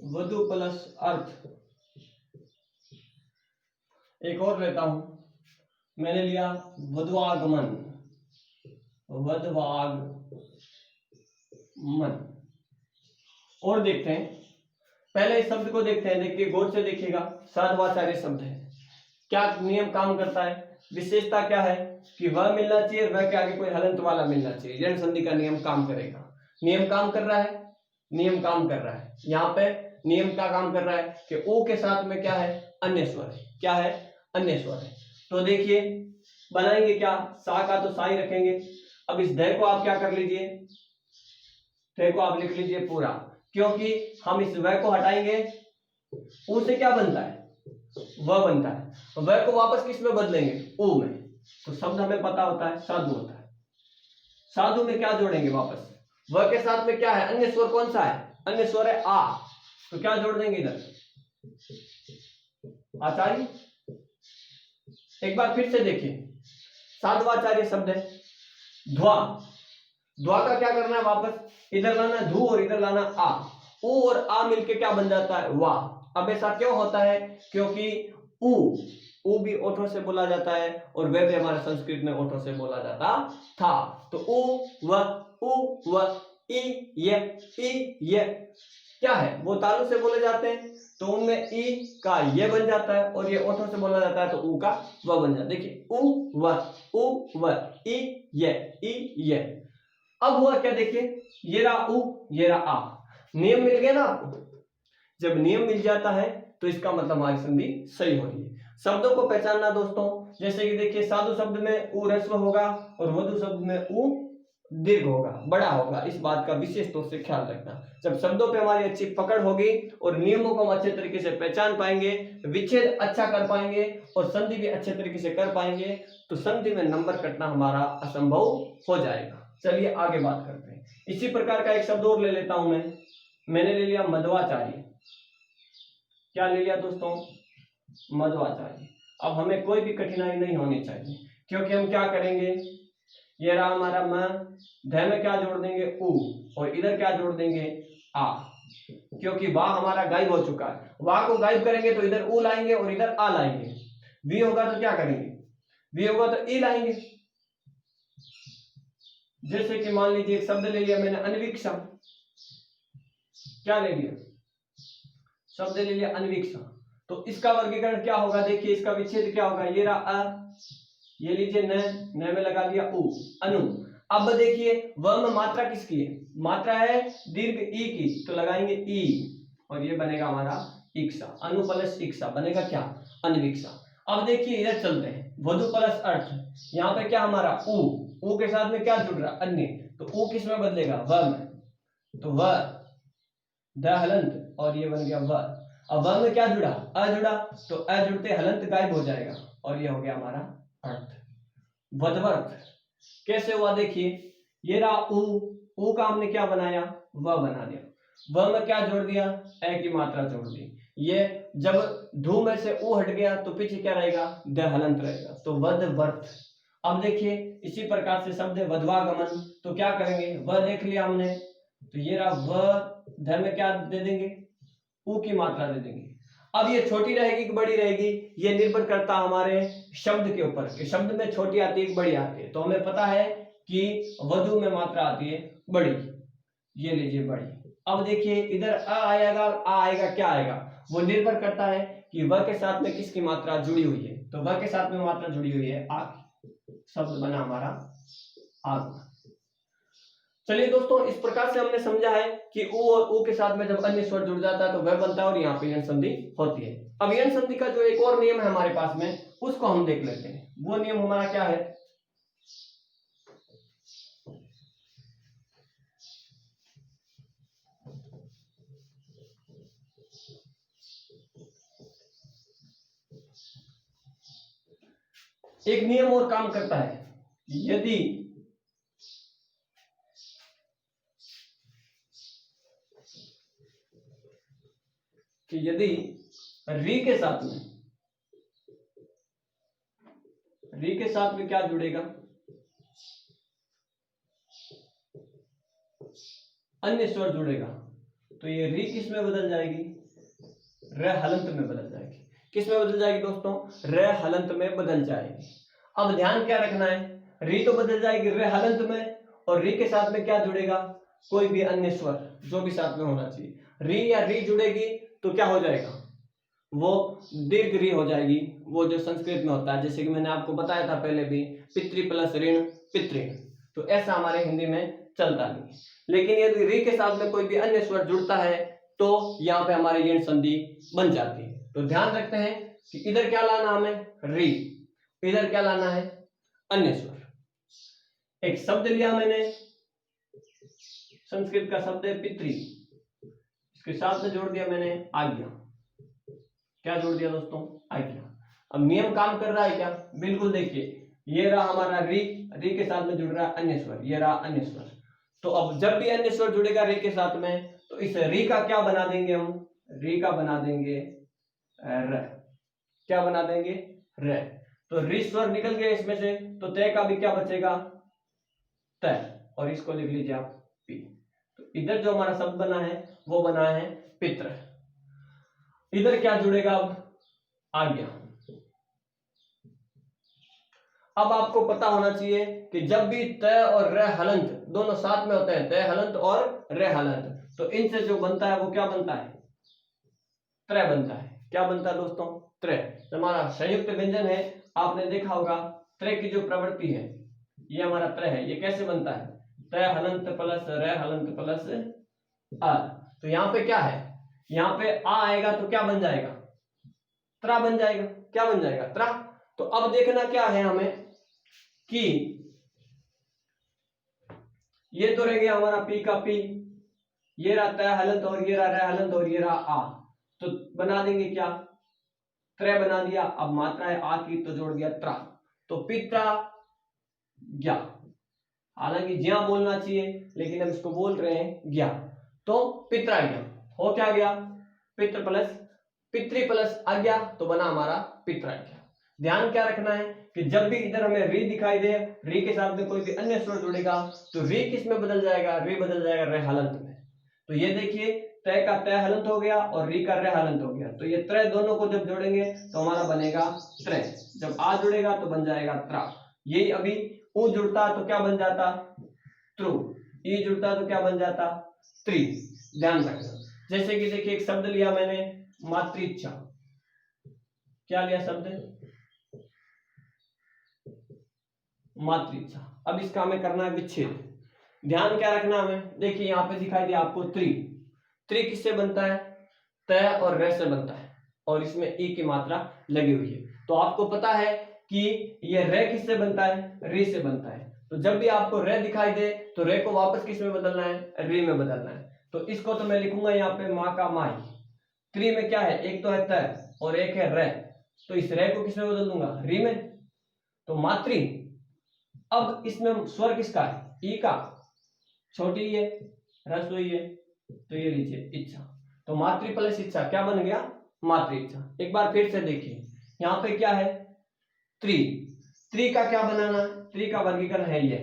[SPEAKER 1] वधु प्लस अर्थ। एक और लेता हूं, मैंने लिया वधवागमन, वधवागमन। और देखते हैं, पहले इस शब्द को देखते हैं। देखिए गौर से देखिएगा, साधवाचार्य शब्द है। क्या नियम काम करता है, विशेषता क्या है कि वह मिलना चाहिए, वह के आगे कोई हलंत वाला मिलना चाहिए, ऋण संधि का नियम काम करेगा। नियम काम कर रहा है, नियम काम कर रहा है। यहाँ पे नियम क्या काम कर रहा है कि ओ के साथ में क्या है, अन्य स्वर है। क्या है, अन्य स्वर है। तो देखिए बनाएंगे क्या, सा का तो सा ही रखेंगे। अब इस ध को आप क्या कर लीजिए, ध को आप लिख लीजिए पूरा, क्योंकि हम इस व को हटाएंगे, ऊ से क्या बनता है, व बनता है। व को वापस किस में बदलेंगे, ऊ में। तो शब्द हमें पता होता है साधु होता है। साधु में क्या जोड़ेंगे वापस, व के साथ में क्या है, अन्य स्वर कौन सा है, अन्य स्वर है आ। तो क्या जोड़ देंगे इधर, आचार्य। एक बार फिर से देखिए, साधवाचार्य शब्द है। ध्वा, ध्वा का क्या करना है, वापस इधर लाना है धू और इधर लाना आ। ऊ और आ मिलके क्या बन जाता है, वाह। अब ऐसा क्यों होता है, क्योंकि ऊ भी ओठों से बोला जाता है और वे भी हमारे संस्कृत में ओठों से बोला जाता था। तो ऊ व ई ये क्या है, वो तालु से बोले जाते हैं, तो उनमें ई का ये बन जाता है और ये ओठों से बोला जाता है तो ऊ का व बन जाता है। देखिए ऊ व ई ये। अब हुआ क्या, देखिए ये रहा ऊ, ये रहा आ। नियम मिल गया ना आपको। जब नियम मिल जाता है तो इसका मतलब हमारी संधि सही हो रही है। शब्दों को पहचानना दोस्तों, जैसे कि देखिए साधु शब्द में ऊ ह्रस्व होगा और वधु शब्द में ऊ दीर्घ होगा, बड़ा होगा। इस बात का विशेष तौर से ख्याल रखना। जब शब्दों पे हमारी अच्छी पकड़ होगी और नियमों को हम अच्छे तरीके से पहचान पाएंगे, विच्छेद अच्छा कर पाएंगे और संधि भी अच्छे तरीके से कर पाएंगे, तो संधि में नंबर कटना हमारा असंभव हो जाएगा। चलिए आगे बात करते हैं। इसी प्रकार का एक शब्द और ले लेता हूं मैंने ले लिया मध्वाचार्य। क्या ले लिया दोस्तों, मध्वाचार्य। अब हमें कोई भी कठिनाई नहीं होनी चाहिए, क्योंकि हम क्या करेंगे, ये रहा हमारा म, ध में क्या जोड़ देंगे ऊ और इधर क्या जोड़ देंगे आ, क्योंकि वाह हमारा गायब हो चुका है। वाह को गायब करेंगे तो इधर ऊ लाएंगे और इधर आ लाएंगे। वी होगा तो क्या करेंगे, वी होगा तो ई लाएंगे। जैसे कि मान लीजिए एक शब्द ले लिया मैंने अनवीक्षा। क्या ले लिया, शब्द ले लिया अनवीक्षा। तो इसका वर्गीकरण क्या होगा, देखिए इसका विच्छेद क्या होगा, ये रहा अ, ये लीजिए न में लगा दिया उ, अनु। अब देखिए व में मात्रा किसकी है, मात्रा है दीर्घ ई की, तो लगाएंगे ई और ये बनेगा हमारा इक्षा। अनु प्लस इक्षा बनेगा क्या, अनवीक्षा। अब देखिए इधर चलते हैं, वधु प्लस अर्थ। यहाँ पे क्या हमारा ऊ के साथ में क्या जुड़ रहा, अन्य। तो ऊ किस में बदलेगा, व में। तो व द हलंत और ये बन गया व। अब व में क्या जुड़ा, अ जुड़ा, तो अ जुड़ते हलंत गायब हो जाएगा और ये हो गया हमारा अर्थ, वधवर्थ। कैसे हुआ, देखिए ये रहा ऊ का हमने क्या बनाया, व बना दिया। व में क्या जोड़ दिया, ए की मात्रा जोड़ दी। ये जब धू में से ऊ हट गया तो पीछे क्या रहेगा, द हलंत रहेगा, तो वधवर्थ। अब देखिए इसी प्रकार से शब्द वधवागमन। तो क्या करेंगे, व देख लिया हमने, तो ये रहा व, ध में क्या दे देंगे, ऊ की मात्रा दे देंगे। अब ये छोटी रहेगी कि बड़ी रहेगी, ये निर्भर करता हमारे शब्द के ऊपर कि शब्द में छोटी आती है कि बड़ी आती है। तो हमें पता है कि वधु में मात्रा आती है बड़ी, ये लीजिए बड़ी। अब देखिए इधर अ आएगा, आ आएगा, क्या आएगा, वो निर्भर करता है कि व के साथ में किसकी मात्रा जुड़ी हुई है। तो व के साथ में मात्रा जुड़ी हुई है आ, शब्द बना हमारा आ गुना। चलिए दोस्तों, इस प्रकार से हमने समझा है कि उ और उ के साथ में जब अन्य स्वर जुड़ जाता है तो वह बनता है और यहाँ पे यण संधि होती है। अब यण संधि का जो एक और नियम है हमारे पास में, उसको हम देख लेते हैं। वो नियम हमारा क्या है? एक नियम और काम करता है, यदि री के साथ में क्या जुड़ेगा? अन्य स्वर जुड़ेगा, तो ये री किस में बदल जाएगी? र हलंत में बदल जाएगी। किस में बदल जाएगी दोस्तों? र हलंत में बदल जाएगी। अब ध्यान क्या रखना है, री तो बदल जाएगी र हलंत में, और री के साथ में क्या जुड़ेगा? कोई भी अन्य स्वर जो भी साथ में होना चाहिए। री या री जुड़ेगी तो क्या हो जाएगा? वो दीर्घ री हो जाएगी, वो जो संस्कृत में होता है, जैसे कि मैंने आपको बताया था पहले भी, पितृ प्लस ऋण पितृ। तो ऐसा हमारे हिंदी में चलता नहीं है। लेकिन यदि री के साथ में कोई भी अन्य स्वर जुड़ता है तो यहाँ पे हमारी यण संधि बन जाती है। तो ध्यान रखते हैं कि इधर क्या लाना हमें? री, इधर क्या लाना है? अन्य स्वर। एक शब्द लिया मैंने, संस्कृत का शब्द है पितृ, इसके साथ में जोड़ दिया मैंने आज्ञा। क्या जोड़ दिया दोस्तों? आज्ञा। अब नियम काम कर रहा है क्या? बिल्कुल। देखिए, ये रहा हमारा री, री के साथ में जुड़ रहा है अन्य स्वर, ये रहा अन्य स्वर। तो अब जब भी अन्य स्वर जुड़ेगा री के साथ में, तो इस री का क्या बना देंगे हम? री का बना देंगे र। क्या बना देंगे? र। तो री स्वर निकल गया इसमें से, तो तय का भी क्या बचेगा? तय, और इसको लिख लीजिए आप पी। तो इधर जो हमारा शब्द बना है वो बना है पितृ। इधर क्या जुड़ेगा अब? आज्ञा। अब आपको पता होना चाहिए कि जब भी तय और र हलंत दोनों साथ में होते हैं, तय हलंत और र हलंत, तो इनसे जो बनता है वो क्या बनता है? त्रय बनता है। क्या बनता है दोस्तों? त्रय। हमारा संयुक्त व्यंजन है, आपने देखा होगा, त्रय की जो प्रवृत्ति है ये हमारा त्रय है। ये कैसे बनता है? तय हलंत प्लस र हलंत प्लस आ। तो यहाँ पे क्या है? यहाँ पे आ आएगा तो क्या बन जाएगा? त्रा बन जाएगा। क्या बन जाएगा? त्रा। तो अब देखना क्या है हमें कि ये तो रह गया हमारा पी का पी, ये रहा तय हलंत और ये रहा र हलंत और ये रहा आ, तो बना देंगे क्या? त्रय बना दिया। अब मात्रा है आ की, तो जोड़ दिया त्रा, तो पित्रा ज्ञा। हालांकि ज्ञा बोलना चाहिए, लेकिन हम इसको बोल रहे हैं ज्ञा। तो पित्रा ज्ञा हो क्या गया? पितृ प्लस आज्ञा, तो बना हमारा पित्राज्ञा। ध्यान क्या रखना है कि जब भी इधर हमें री दिखाई दे, री के साथ में कोई भी अन्य स्वर जुड़ेगा, तो री किस में बदल जाएगा? री बदल जाएगा रे हलंत में। तो ये देखिए, तय का तय हलंत हो गया और री का रे हलंत हो गया। तो ये त्रय दोनों को जब जोड़ेंगे तो हमारा बनेगा त्रय। जब आ जुड़ेगा तो बन जाएगा त्रा। यही अभी उ जुड़ता तो क्या बन जाता? त्रु। ई जुड़ता तो क्या बन जाता? त्रि। ध्यान रखना। जैसे कि देखिए, एक शब्द लिया मैंने, मातृइच्छा। क्या लिया शब्द? मातृइच्छा। अब इसका हमें करना है विच्छेद। ध्यान क्या रखना हमें? देखिए, यहाँ पे दिखाई दिया आपको त्रि। त्रि किससे बनता है? तय और र से बनता है, और इसमें ई की मात्रा लगी हुई है। तो आपको पता है कि ये र किससे बनता है? री से बनता है। तो जब भी आपको र दिखाई दे तो र को वापस किस में बदलना है? री में बदलना है। तो इसको तो मैं लिखूंगा यहाँ पे माँ का माई। त्रि में क्या है? एक तो है तय और एक है र, तो इस र को किस में बदल दूंगा? री में। तो मातृ। अब इसमें स्वर किसका है? ई का। छोटी है, ह्रस्व है, तो ये लीजिए इच्छा। तो मातृ प्लस इच्छा क्या बन गया? मातृ इच्छा। एक बार फिर से देखिए, यहाँ पे क्या है? त्रि। त्रि का क्या बनाना? त्रि का वर्गीकरण है ये।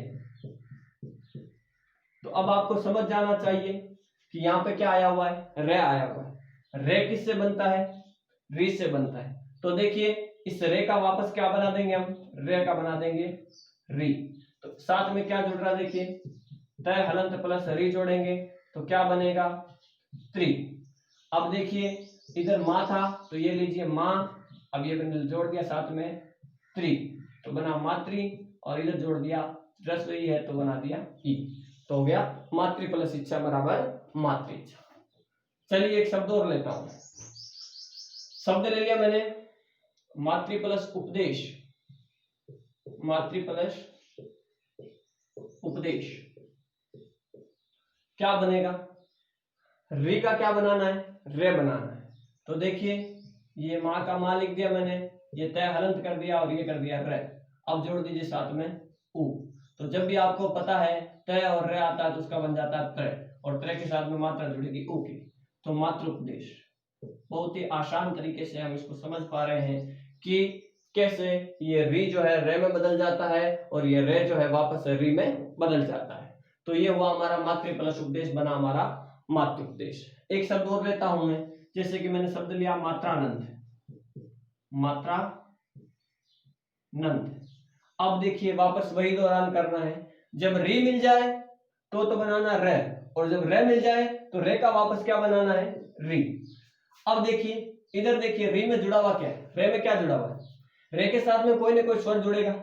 [SPEAKER 1] तो अब आपको समझ जाना चाहिए कि यहाँ पे क्या आया हुआ है? रे आया हुआ है। रे किससे बनता है? री से बनता है। तो देखिए, इस रे का वापस क्या बना देंगे हम? रे का बना देंगे री। तो साथ में क्या जुड़ रहा है? देखिए, तय हलंत प्लस री जोड़ेंगे तो क्या बनेगा? त्रि। अब देखिए, इधर माँ था तो ये लीजिए माँ, अब ये मैंने जोड़ दिया साथ में त्रि, तो बना मातृ, और इधर जोड़ दिया रस्व ई है तो बना दिया ई, तो हो गया मातृ प्लस इच्छा बराबर मातृ इच्छा। चलिए एक शब्द और लेता हूं, शब्द ले लिया मैंने मातृ प्लस उपदेश, मातृ प्लस उपदेश क्या बनेगा, री का क्या बनाना है, रे बनाना है। तो देखिए ये माँ का माँ लिख दिया मैंने, ये तय हलंत कर दिया और ये कर दिया रे, अब जोड़ दीजिए साथ में उ। तो जब भी आपको पता है तय और रे आता है तो उसका बन जाता है त्रय, और त्रय के साथ में मात्रा जुड़ेगी उ की, तो मातृ उपदेश। बहुत ही आसान तरीके से हम इसको समझ पा रहे हैं कि कैसे ये री जो है रे में बदल जाता है और ये रे जो है वापस री में बदल जाता है। तो ये हुआ हमारा मातृ प्लस उपदेश बना हमारा मातृ उपदेश। एक शब्द और लेता हूं मैं, जैसे कि मैंने शब्द लिया मात्रानंद, मात्रानंद। अब देखिए वापस वही दौरान करना है, जब री मिल जाए तो बनाना रे, और जब रे मिल जाए तो रे का वापस क्या बनाना है, री। अब देखिए इधर देखिए री में जुड़ा हुआ क्या है, रे में क्या जुड़ा हुआ है, रे के साथ में कोई ना कोई स्वर जुड़ेगा,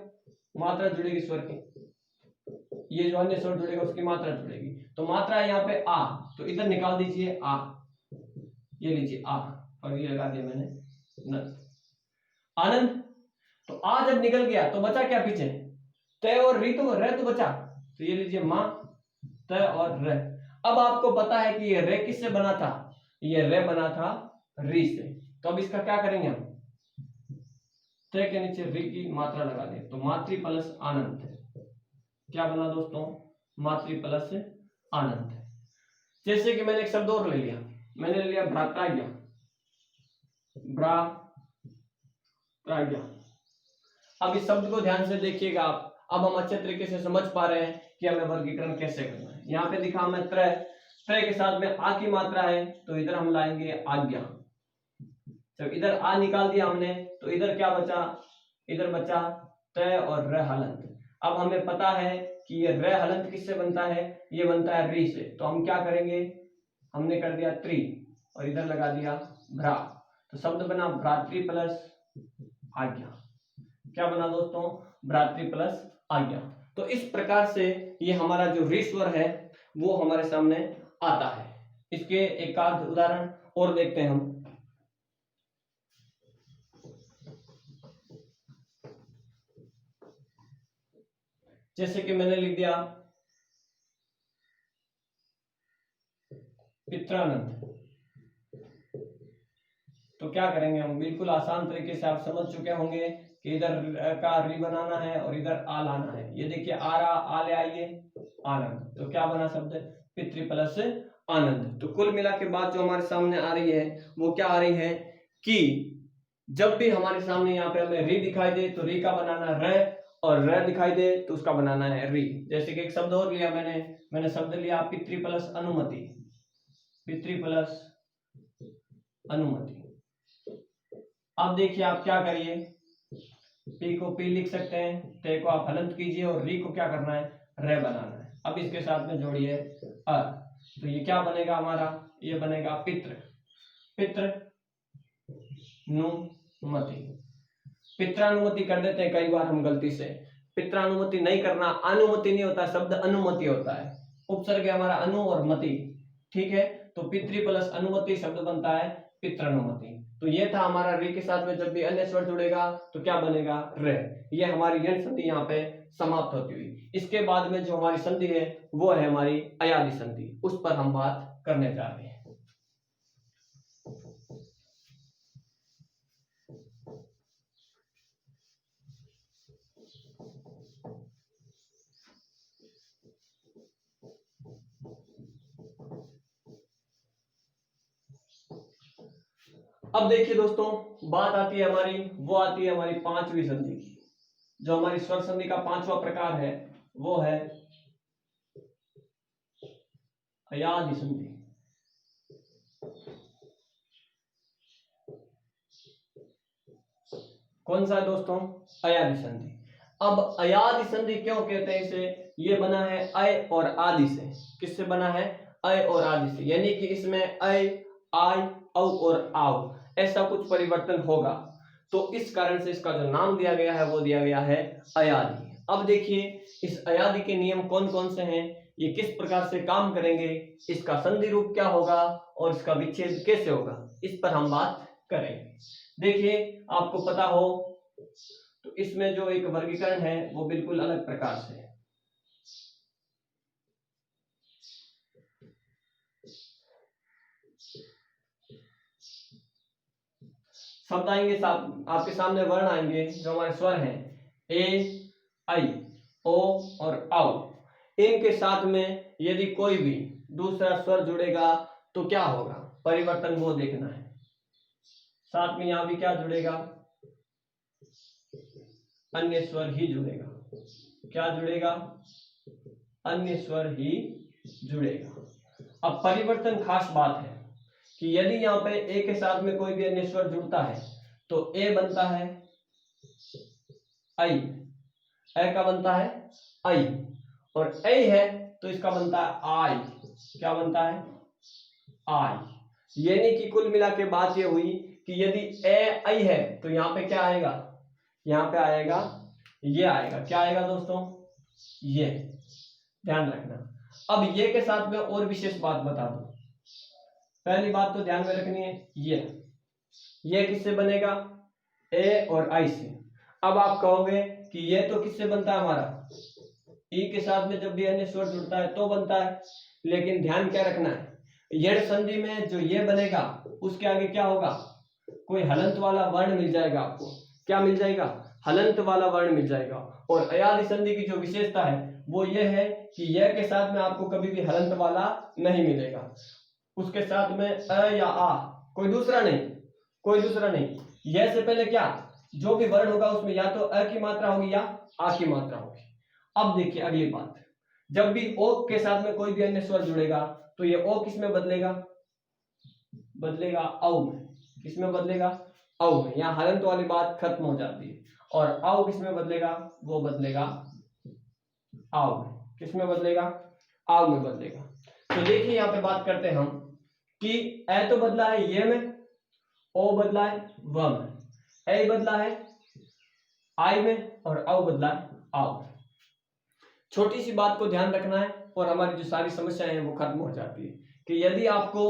[SPEAKER 1] मात्रा जुड़ेगी स्वर की, ये जो अन्य स्वर जुड़ेगा उसकी मात्रा जुड़ेगी। तो मात्रा है यहाँ पे आ, तो इधर निकाल दीजिए आ, ये लीजिए आ, और ये लगा दिया मैंने न, आनंद। तो आ जब निकल गया तो बचा क्या पीछे, तय और री, तो रे तो बचा, तो ये लीजिए माँ तय और रे। अब आपको पता है कि ये रे किससे बना था, ये रे बना था री से, तो अब इसका क्या करेंगे हम, तय के नीचे री की मात्रा लगा दें, तो मातृ प्लस आनंद, क्या बना दोस्तों, मातृ प्लस आनंद। जैसे कि मैंने एक शब्द और ले लिया, मैंने ले लिया भ्रात्राज्ञा, भ्रात्राज्ञा। अब इस शब्द को ध्यान से देखिएगा आप, अब हम अच्छे तरीके से समझ पा रहे हैं कि हमें वर्गीकरण कैसे करना है। यहाँ पे दिखा मैं त्रय, त्रय के साथ में आ की मात्रा है तो इधर हम लाएंगे आज्ञा। जब इधर आ निकाल दिया हमने तो इधर क्या बचा, इधर बचा तय और र हलंत। अब हमें पता है कि ये र हलंत किससे बनता है, ये बनता है री से, तो हम क्या करेंगे, हमने कर दिया त्रि और इधर लगा दिया भ्रा, तो शब्द बना भ्रातृ प्लस आज्ञा। क्या बना दोस्तों, भ्रातृ प्लस आज्ञा। तो इस प्रकार से ये हमारा जो री स्वर है वो हमारे सामने आता है। इसके एक आध उदाहरण और देखते हैं हम। जैसे कि मैंने लिख दिया पित्रानंद, तो क्या करेंगे हम, बिल्कुल आसान तरीके से आप समझ चुके होंगे कि इधर का री बनाना है और इधर आ लाना है। ये देखिए आ रहा, आ ले आइए आनंद, तो क्या बना शब्द, पितृ प्लस आनंद। तो कुल मिला के बात जो हमारे सामने आ रही है वो क्या आ रही है कि जब भी हमारे सामने यहाँ पे हमें री दिखाई दे तो री का बनाना र, और र दिखाई दे तो उसका बनाना है री। जैसे कि एक शब्द और लिया मैंने शब्द लिया पितृ प्लस अनुमति, पितृ प्लस अनुमति। अब देखिए आप क्या करिए, पी को पी लिख सकते हैं, ते को आप हलंत कीजिए और री को क्या करना है, रे बनाना है। अब इसके साथ में जोड़िए अ, तो ये क्या बनेगा हमारा, ये बनेगा पितृ, पितृ नुमति। पित्रानुमति कर देते हैं कई बार हम गलती से, पित्रानुमति नहीं करना, अनुमति नहीं होता, शब्द अनुमति होता है, उपसर्ग हमारा अनु और मति, ठीक है। तो पितृ प्लस अनुमति शब्द बनता है पित्रानुमति। तो ये था हमारा री के साथ में जब भी अन्य स्वर जुड़ेगा तो क्या बनेगा, रे। ये हमारी यण संधि यहाँ पे समाप्त होती हुई। इसके बाद में जो हमारी संधि है वो है हमारी अयादि संधि, उस पर हम बात करने जा रहे हैं। अब देखिए दोस्तों, बात आती है हमारी, वो आती है हमारी पांचवी संधि की। जो हमारी स्वर संधि का पांचवा प्रकार है वो है अयादि संधि। कौन सा है दोस्तों, अयादि संधि। अब अयादि संधि क्यों कहते हैं इसे, ये बना है अय और आदि से। किससे बना है, अय और आदि से, यानी कि इसमें अय, आय, औ और आव ऐसा कुछ परिवर्तन होगा, तो इस कारण से इसका जो नाम दिया गया है वो दिया गया है अयादि। अब देखिए इस अयादि के नियम कौन कौन से हैं, ये किस प्रकार से काम करेंगे, इसका संधि रूप क्या होगा और इसका विच्छेद कैसे होगा, इस पर हम बात करेंगे। देखिए आपको पता हो तो इसमें जो एक वर्गीकरण है वो बिल्कुल अलग प्रकार से है। शब्द आएंगे आपके सामने, वर्ण आएंगे जो हमारे स्वर हैं ए, आई, ओ और औ। इनके साथ में यदि कोई भी दूसरा स्वर जुड़ेगा तो क्या होगा, परिवर्तन वो देखना है। साथ में यहां भी क्या जुड़ेगा, अन्य स्वर ही जुड़ेगा। क्या जुड़ेगा, अन्य स्वर ही जुड़ेगा। अब परिवर्तन खास बात है कि यदि यहाँ पे ए के साथ में कोई भी अन्य स्वर जुड़ता है तो ए बनता है आई, ए का बनता है आई, और ए है तो इसका बनता है आई। क्या बनता है, आई। यानी कि कुल मिला के बात ये हुई कि यदि ए आई है तो यहाँ पे क्या आएगा, यहाँ पे आएगा ये आएगा। क्या आएगा दोस्तों, ये, ध्यान रखना। अब ये के साथ में और विशेष बात बता दूं। पहली बात तो ध्यान में रखनी है, ये किससे बनेगा, ए और आई से। अब आप कहोगे कि ये तो किससे बनता है हमारा, ई के साथ में जब भी अन्य स्वर जुड़ता है तो बनता है। लेकिन ध्यान क्या रखना है, यड़ संधि में जो ये बनेगा उसके आगे क्या होगा, कोई हलंत वाला वर्ण मिल जाएगा आपको। क्या मिल जाएगा, हलंत वाला वर्ण मिल जाएगा। और अयादि संधि की जो विशेषता है वो ये है कि यह के साथ में आपको कभी भी हलंत वाला नहीं मिलेगा। उसके साथ में अ या आ, कोई दूसरा नहीं। यह से पहले क्या, जो भी वर्ण होगा उसमें या तो अ की मात्रा होगी या आ की मात्रा होगी। अब देखिए अगली बात, जब भी ओ के साथ में कोई भी अन्य स्वर जुड़ेगा तो ये ओ किस में बदलेगा, औ में। किस में बदलेगा, औ में। यहाँ हलंत वाली बात खत्म हो जाती है। और औ किस में बदलेगा, वो बदलेगा आव में। किस में बदलेगा, आव में बदलेगा। तो देखिए यहाँ पे बात करते हैं हम कि ए तो बदला है ये में, ओ बदला है व में, ए बदला है आई में, और औ बदला है आव में। छोटी सी बात को ध्यान रखना है और हमारी जो सारी समस्याएं हैं वो खत्म हो जाती है। कि यदि आपको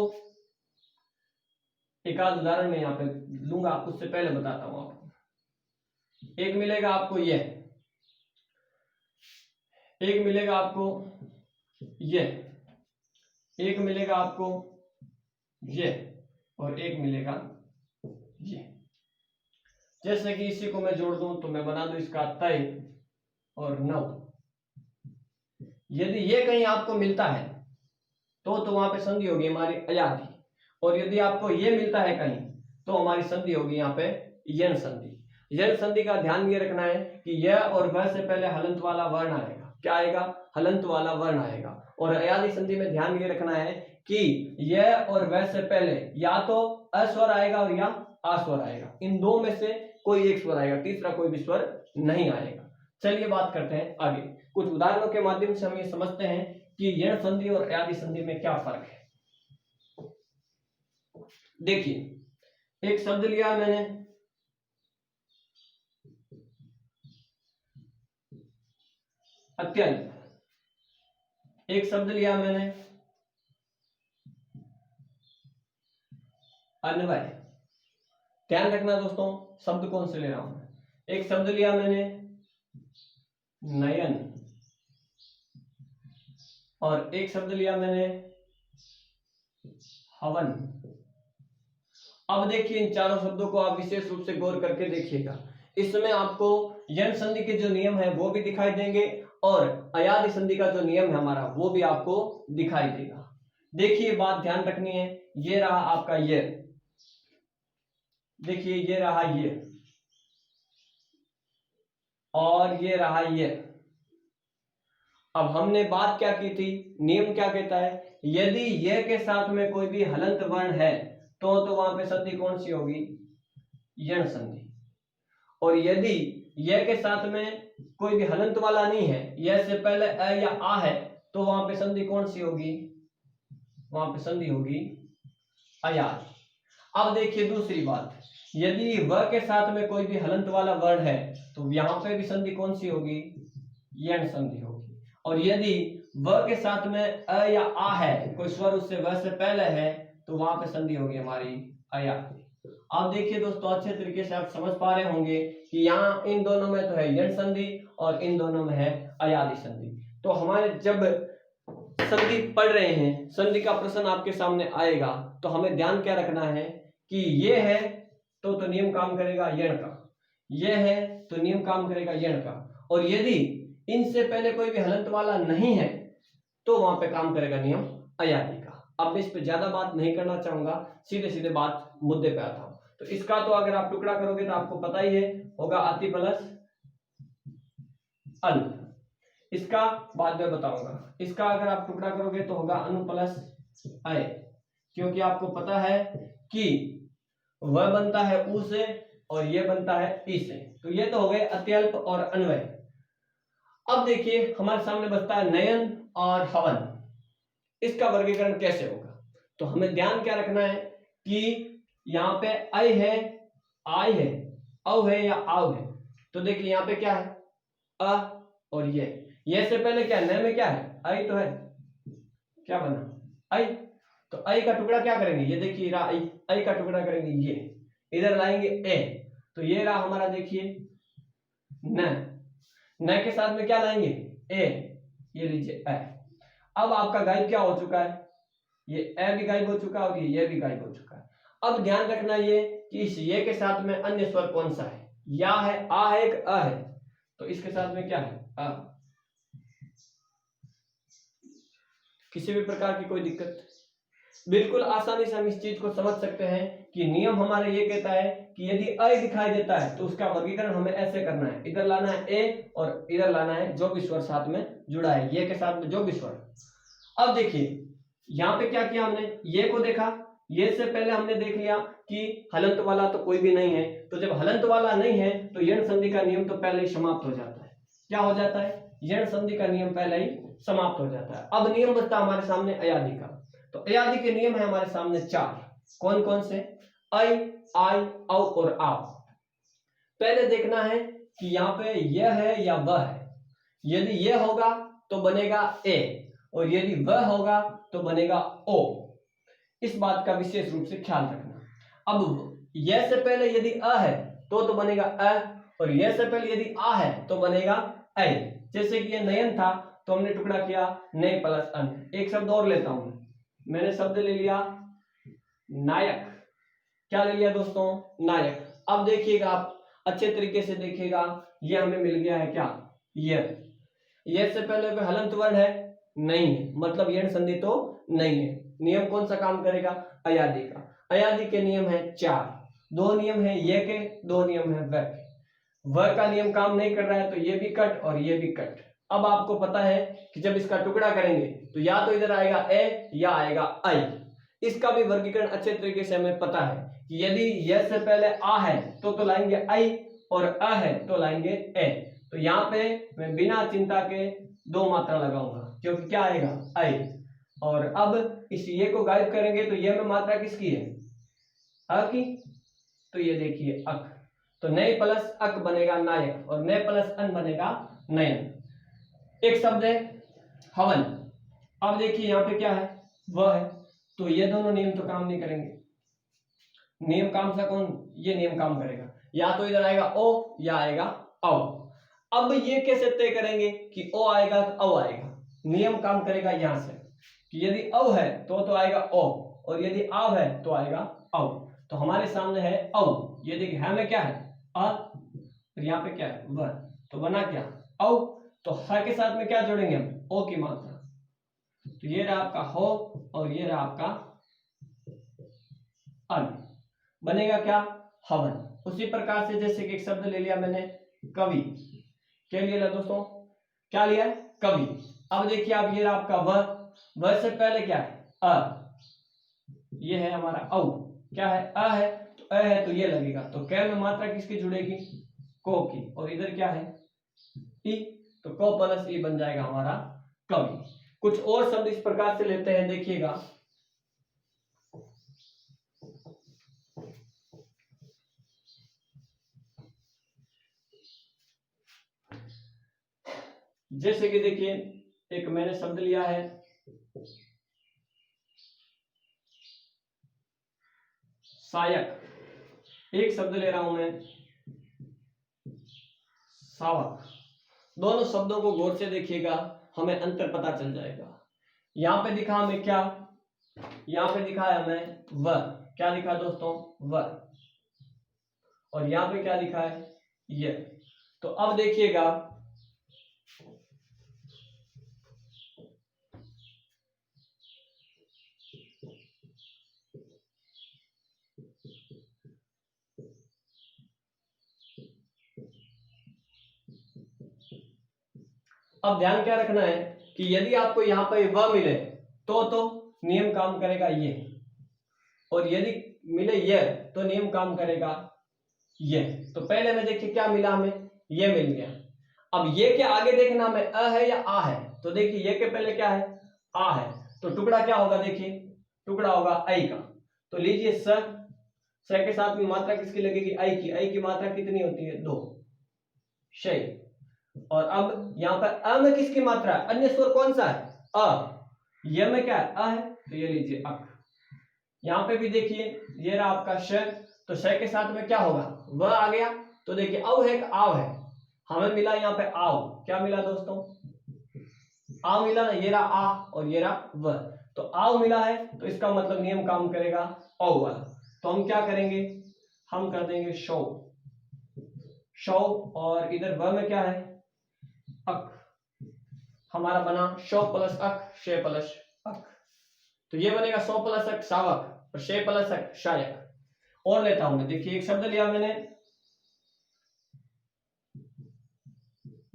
[SPEAKER 1] एक आध उदाहरण में यहाँ पे लूंगा, उससे पहले बताता हूं आपको। एक मिलेगा आपको ये, एक मिलेगा आपको ये, एक मिलेगा आपको ये, और एक मिलेगा ये। जैसे कि इसी को मैं जोड़ दूं तो मैं बना दूं इसका तय और नौ। यदि ये कहीं आपको मिलता है तो वहां पे संधि होगी हमारी अयादि, और यदि आपको ये मिलता है कहीं तो हमारी संधि होगी यहाँ पे यण संधि। यण संधि का ध्यान ये रखना है कि यह और वह से पहले हलंत वाला वर्ण आएगा। क्या आएगा, हलंत वाला वर्ण आएगा। और अयादि संधि में ध्यान ये रखना है कि यह और वह से पहले या तो अस्वर आएगा और या आस्वर आएगा। इन दो में से कोई एक स्वर आएगा, तीसरा कोई भी स्वर नहीं आएगा। चलिए बात करते हैं आगे। कुछ उदाहरणों के माध्यम से हम ये समझते हैं कि यण संधि और अयादि संधि में क्या फर्क है। देखिए एक शब्द लिया मैंने, अत्यंत। एक शब्द लिया मैंने, अन्वय। ध्यान रखना दोस्तों शब्द कौन से ले रहा हूं मैं। एक शब्द लिया मैंने नयन, और एक शब्द लिया मैंने हवन। अब देखिए इन चारों शब्दों को आप विशेष रूप से गौर करके देखिएगा। इसमें आपको यण संधि के जो नियम है वो भी दिखाई देंगे और अयादि संधि का जो नियम है हमारा वो भी आपको दिखाई देगा। देखिए बात ध्यान रखनी है, ये रहा आपका ये, देखिए ये रहा ये, और ये रहा ये। अब हमने बात क्या की थी, नियम क्या कहता है, यदि ये के साथ में कोई भी हलंत वर्ण है तो वहां पे संधि कौन सी होगी, यण संधि। और यदि यह के साथ में कोई भी हलंत वाला नहीं है, यह से पहले अ या आ है, तो वहां पे संधि कौन सी होगी, वहां पे संधि होगी अयादि। अब देखिए दूसरी बात, यदि व के साथ में कोई भी हलंत वाला वर्ण है तो यहां पे भी संधि कौन सी होगी, यण संधि होगी। और यदि व के साथ में अ या आ है, कोई स्वर उससे व से पहले है, तो वहां पे संधि होगी हमारी अयादी। आप देखिए दोस्तों, अच्छे तरीके से आप समझ पा रहे होंगे कि यहाँ इन दोनों में तो है यण संधि और इन दोनों में है अयादी संधि। तो हमारे जब संधि पढ़ रहे हैं, संधि का प्रश्न आपके सामने आएगा, तो हमें ध्यान क्या रखना है कि ये है तो नियम काम करेगा यण का, ये है तो नियम काम करेगा यण का, और यदि इनसे पहले कोई भी हलंत वाला नहीं है तो वहां पे काम करेगा नियम अयादी का। अब मैं इस पे ज्यादा बात नहीं करना चाहूंगा, सीधे सीधे बात मुद्दे पे आता हूं। तो इसका तो अगर आप टुकड़ा करोगे तो आपको पता ही है, होगा अति प्लस अल्प। इसका बाद में बताऊंगा। इसका अगर आप टुकड़ा करोगे तो होगा अनु प्लस अय, क्योंकि आपको पता है कि वह बनता है उ से और यह बनता है ई से। तो ये तो हो गए अत्यल्प और अन्वय। अब देखिए हमारे सामने बचता है नयन और हवन। इसका वर्गीकरण कैसे होगा? तो हमें ध्यान क्या रखना है कि यहाँ पे अय है, आय है, औ है या आव है। तो देखिए यहाँ पे क्या है, अ और ये से पहले क्या है, न में क्या है, अय तो है, क्या बना अय। तो अय का टुकड़ा क्या करेंगे, ये देखिए रहा अय का टुकड़ा करेंगे, ये इधर लाएंगे ए, तो ये रहा हमारा देखिए न के साथ में क्या लाएंगे ए, ये लीजिए ए। अब आपका गायब क्या हो चुका है, ये ए भी गायब हो चुका है और ये भी गायब हो चुका है। अब ध्यान रखना ये कि इस ये के साथ में अन्य स्वर कौन सा है, या है, आ है, एक अ है। तो इसके साथ में क्या है, अ। किसी भी प्रकार की कोई दिक्कत, बिल्कुल आसानी से हम इस चीज को समझ सकते हैं कि नियम हमारा ये कहता है कि यदि अ दिखाई देता है तो उसका वर्गीकरण हमें ऐसे करना है, इधर लाना है ए और इधर लाना है जो भी स्वर साथ में जुड़ा है, ये के साथ में जो भी स्वर। अब देखिए यहाँ पे क्या किया हमने, ये को देखा, ये से पहले हमने देख लिया कि हलंत वाला तो कोई भी नहीं है। तो जब हलंत वाला नहीं है तो यण संधि का नियम तो पहले ही समाप्त हो जाता है। क्या हो जाता है, यण संधि का नियम पहले ही समाप्त हो जाता है। अब नियम बचता हमारे सामने अयादी का। तो अयादी के नियम है हमारे सामने 4। कौन कौन से, अय, आय, औ और आव। पहले देखना है कि यहाँ पे यह है या वह है। यदि यह होगा तो बनेगा ए और यदि वह होगा तो बनेगा ओ। इस बात का विशेष रूप से ख्याल रखना। अब यह से पहले यदि अ है तो बनेगा अ, और यह से पहले यदि आ है तो बनेगा ऐ। जैसे कि ये नयन था तो हमने टुकड़ा किया नय प्लस अन। एक शब्द और लेता हूं, मैंने शब्द ले लिया नायक। क्या ले लिया दोस्तों, नायक। अब देखिएगा आप अच्छे तरीके से देखिएगा, ये हमें मिल गया है क्या, ये से पहले कोई हलंत वर्ण है नहीं है, मतलब यण संधि तो नहीं है। नियम कौन सा काम करेगा, अयादी का। अयादी के नियम है 4। 2 नियम है ये के, 2 नियम है वह के। वह का नियम काम नहीं कर रहा है तो ये भी कट और ये भी कट। अब आपको पता है कि जब इसका टुकड़ा करेंगे तो या तो इधर आएगा ए या आएगा आई। इसका भी वर्गीकरण अच्छे तरीके से हमें पता है कि यदि यह से पहले आ है तो लाएंगे आई और अ है तो लाएंगे ए। तो यहाँ पे मैं बिना चिंता के 2 मात्रा लगाऊंगा क्योंकि क्या आएगा आई। और अब इस ये को गायब करेंगे तो ये में मात्रा किसकी है, अ की। तो ये देखिए अक, तो नय प्लस अक बनेगा नायक और नय प्लस अन बनेगा नयन। एक शब्द है हवन। अब देखिए यहाँ पे क्या है, वह है। तो ये दोनों नियम तो काम नहीं करेंगे। नियम काम सा कौन, ये नियम काम करेगा, या तो इधर आएगा ओ या आएगा औ। अब ये कैसे तय करेंगे कि ओ आएगा तो औ आएगा। नियम काम करेगा यहां से कि यदि औ है तो आएगा ओ और यदि आव है तो आएगा औ। तो हमारे सामने है औ, ये देखिए है में क्या है अ और यहाँ पे क्या है वह, तो बना क्या औ। तो ह के साथ में क्या जोड़ेंगे हम, ओ की मात्रा। तो ये रहा आपका हो और ये रहा आपका अन, बनेगा क्या हवन। उसी प्रकार से जैसे कि एक शब्द ले लिया मैंने कवि। क्या लिया दोस्तों, क्या लिया कवि। अब देखिए आप ये रहा आपका वह से पहले क्या है अ, ये है हमारा औ। क्या है अ है तो अ है तो ये लगेगा। तो कै में मात्रा किसकी जुड़ेगी, को की, और इधर क्या है ई। तो को प्लस ई बन जाएगा हमारा कवि। कुछ और शब्द इस प्रकार से लेते हैं, देखिएगा जैसे कि देखिए एक मैंने शब्द लिया है सायक, एक शब्द ले रहा हूं मैं सावक। दोनों शब्दों को गौर से देखिएगा, हमें अंतर पता चल जाएगा। यहां पे दिखा हमें क्या, यहां पे दिखा है हमें व, क्या लिखा दोस्तों व, और यहां पे क्या लिखा है ये। तो अब देखिएगा अब ध्यान क्या रखना है कि यदि आपको यहां पर व मिले तो नियम काम करेगा ये, और यदि मिले ये तो नियम काम करेगा ये। तो पहले में देखिए क्या मिला हमें, ये मिल गया। अब ये के आगे देखना हमें अ है या आ है, तो देखिए ये के पहले क्या है आ है, तो टुकड़ा क्या होगा, देखिए टुकड़ा होगा आई का। तो लीजिए स के साथ में मात्रा किसकी लगेगी आई की, आई की मात्रा कितनी होती है 2 शय। और अब यहाँ पर अ में किसकी मात्रा है, अन्य स्वर कौन सा है अ, ये में क्या है अ है, तो ये लीजिए अक। यहाँ पे भी देखिए ये रहा आपका श, तो श के साथ में क्या होगा वह आ गया, तो देखिए औ है आव है, हमें मिला यहाँ पे आव, क्या मिला दोस्तों आव मिला ना, ये रहा आ और ये रहा व, तो आव मिला है तो इसका मतलब नियम काम करेगा औ वाला। तो हम क्या करेंगे, हम कर देंगे शौ, शौ, और इधर व में क्या है अक, हमारा बना शौ प्लस अक शे प्लस अक, तो ये बनेगा 100 प्लस अक सावक और 6 प्लस अक शायक। और लेता हूं मैं, देखिए एक शब्द लिया मैंने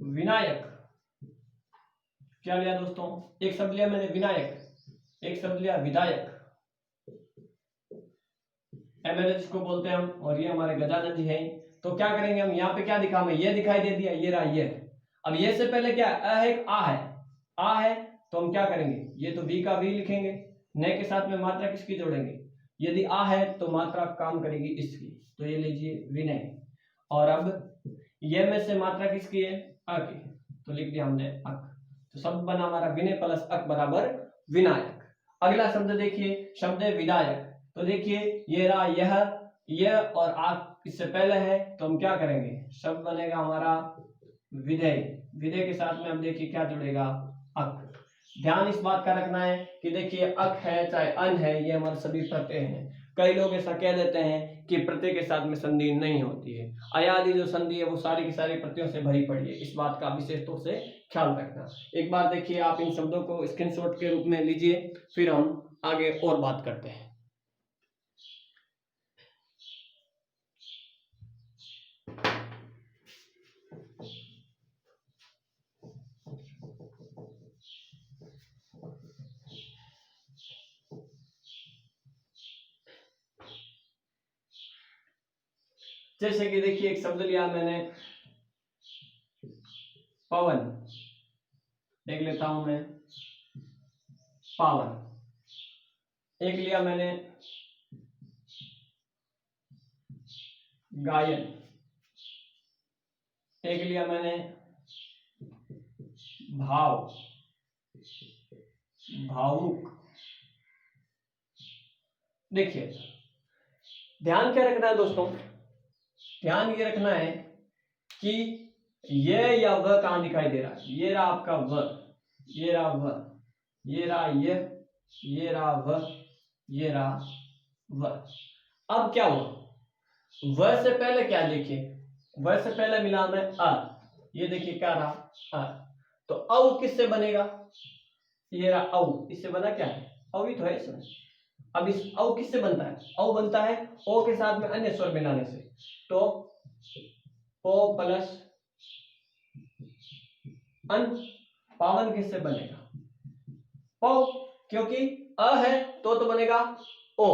[SPEAKER 1] विनायक, क्या लिया दोस्तों एक शब्द लिया मैंने विनायक, एक शब्द लिया विधायक, एमएलएच को बोलते हैं हम, और ये हमारे गजानन जी हैं। तो क्या करेंगे हम, यहाँ पे क्या दिखा हमें ये दिखाई दे दिया, ये रहा ये। अब ये से पहले क्या है आ है, आ है तो हम क्या करेंगे, ये तो वी का वी लिखेंगे, न के साथ में मात्रा किसकी जोड़ेंगे, यदि आ है तो मात्रा काम करेगी इसकी, तो ये लीजिए विनय। और अब ये में से मात्रा किसकी है अ की, तो लिख दिया हमने अक, तो शब्द बना हमारा विनय प्लस अक बराबर विनायक। अगला शब्द देखिए शब्द है विधायक, तो देखिए ये रहा यह और आ इससे पहले है, तो हम क्या करेंगे, शब्द बनेगा हमारा विधेय, विधेय के साथ में हम देखिए क्या जुड़ेगा अक। ध्यान इस बात का रखना है कि देखिए अक है चाहे अन है, ये हमारे सभी प्रत्यय हैं। कई लोग ऐसा कह देते हैं कि प्रत्यय के साथ में संधि नहीं होती है, अयादि जो संधि है वो सारी की सारी प्रत्ययों से भरी पड़ी है, इस बात का विशेष तौर से ख्याल रखना। एक बार देखिए आप इन शब्दों को स्क्रीनशॉट के रूप में लीजिए, फिर हम आगे और बात करते हैं। जैसे कि देखिए एक शब्द लिया मैंने पवन, एक लेता हूं मैं पावन, एक लिया मैंने गायन, एक लिया मैंने भाव, भावुक। देखिए ध्यान क्या रखना है दोस्तों, ध्यान ये रखना है कि ये या वह कहां दिखाई दे रहा है, ये रहा आपका वह, ये रहा वह, ये रहा ये रहा वह, ये रहा वह। अब क्या हुआ, वह से पहले क्या, देखिए वह से पहले मिला हमें अ, ये देखिए क्या रहा अ, तो औ किससे बनेगा, ये रहा औ, इससे बना क्या है औ ही तो है इसमें। अब इस औ किससे बनता है, औ बनता है ओ के साथ में अन्य स्वर मिलाने से, तो ओ प्लस अन, पावन किससे बनेगा पौ, क्योंकि अ है तो बनेगा ओ,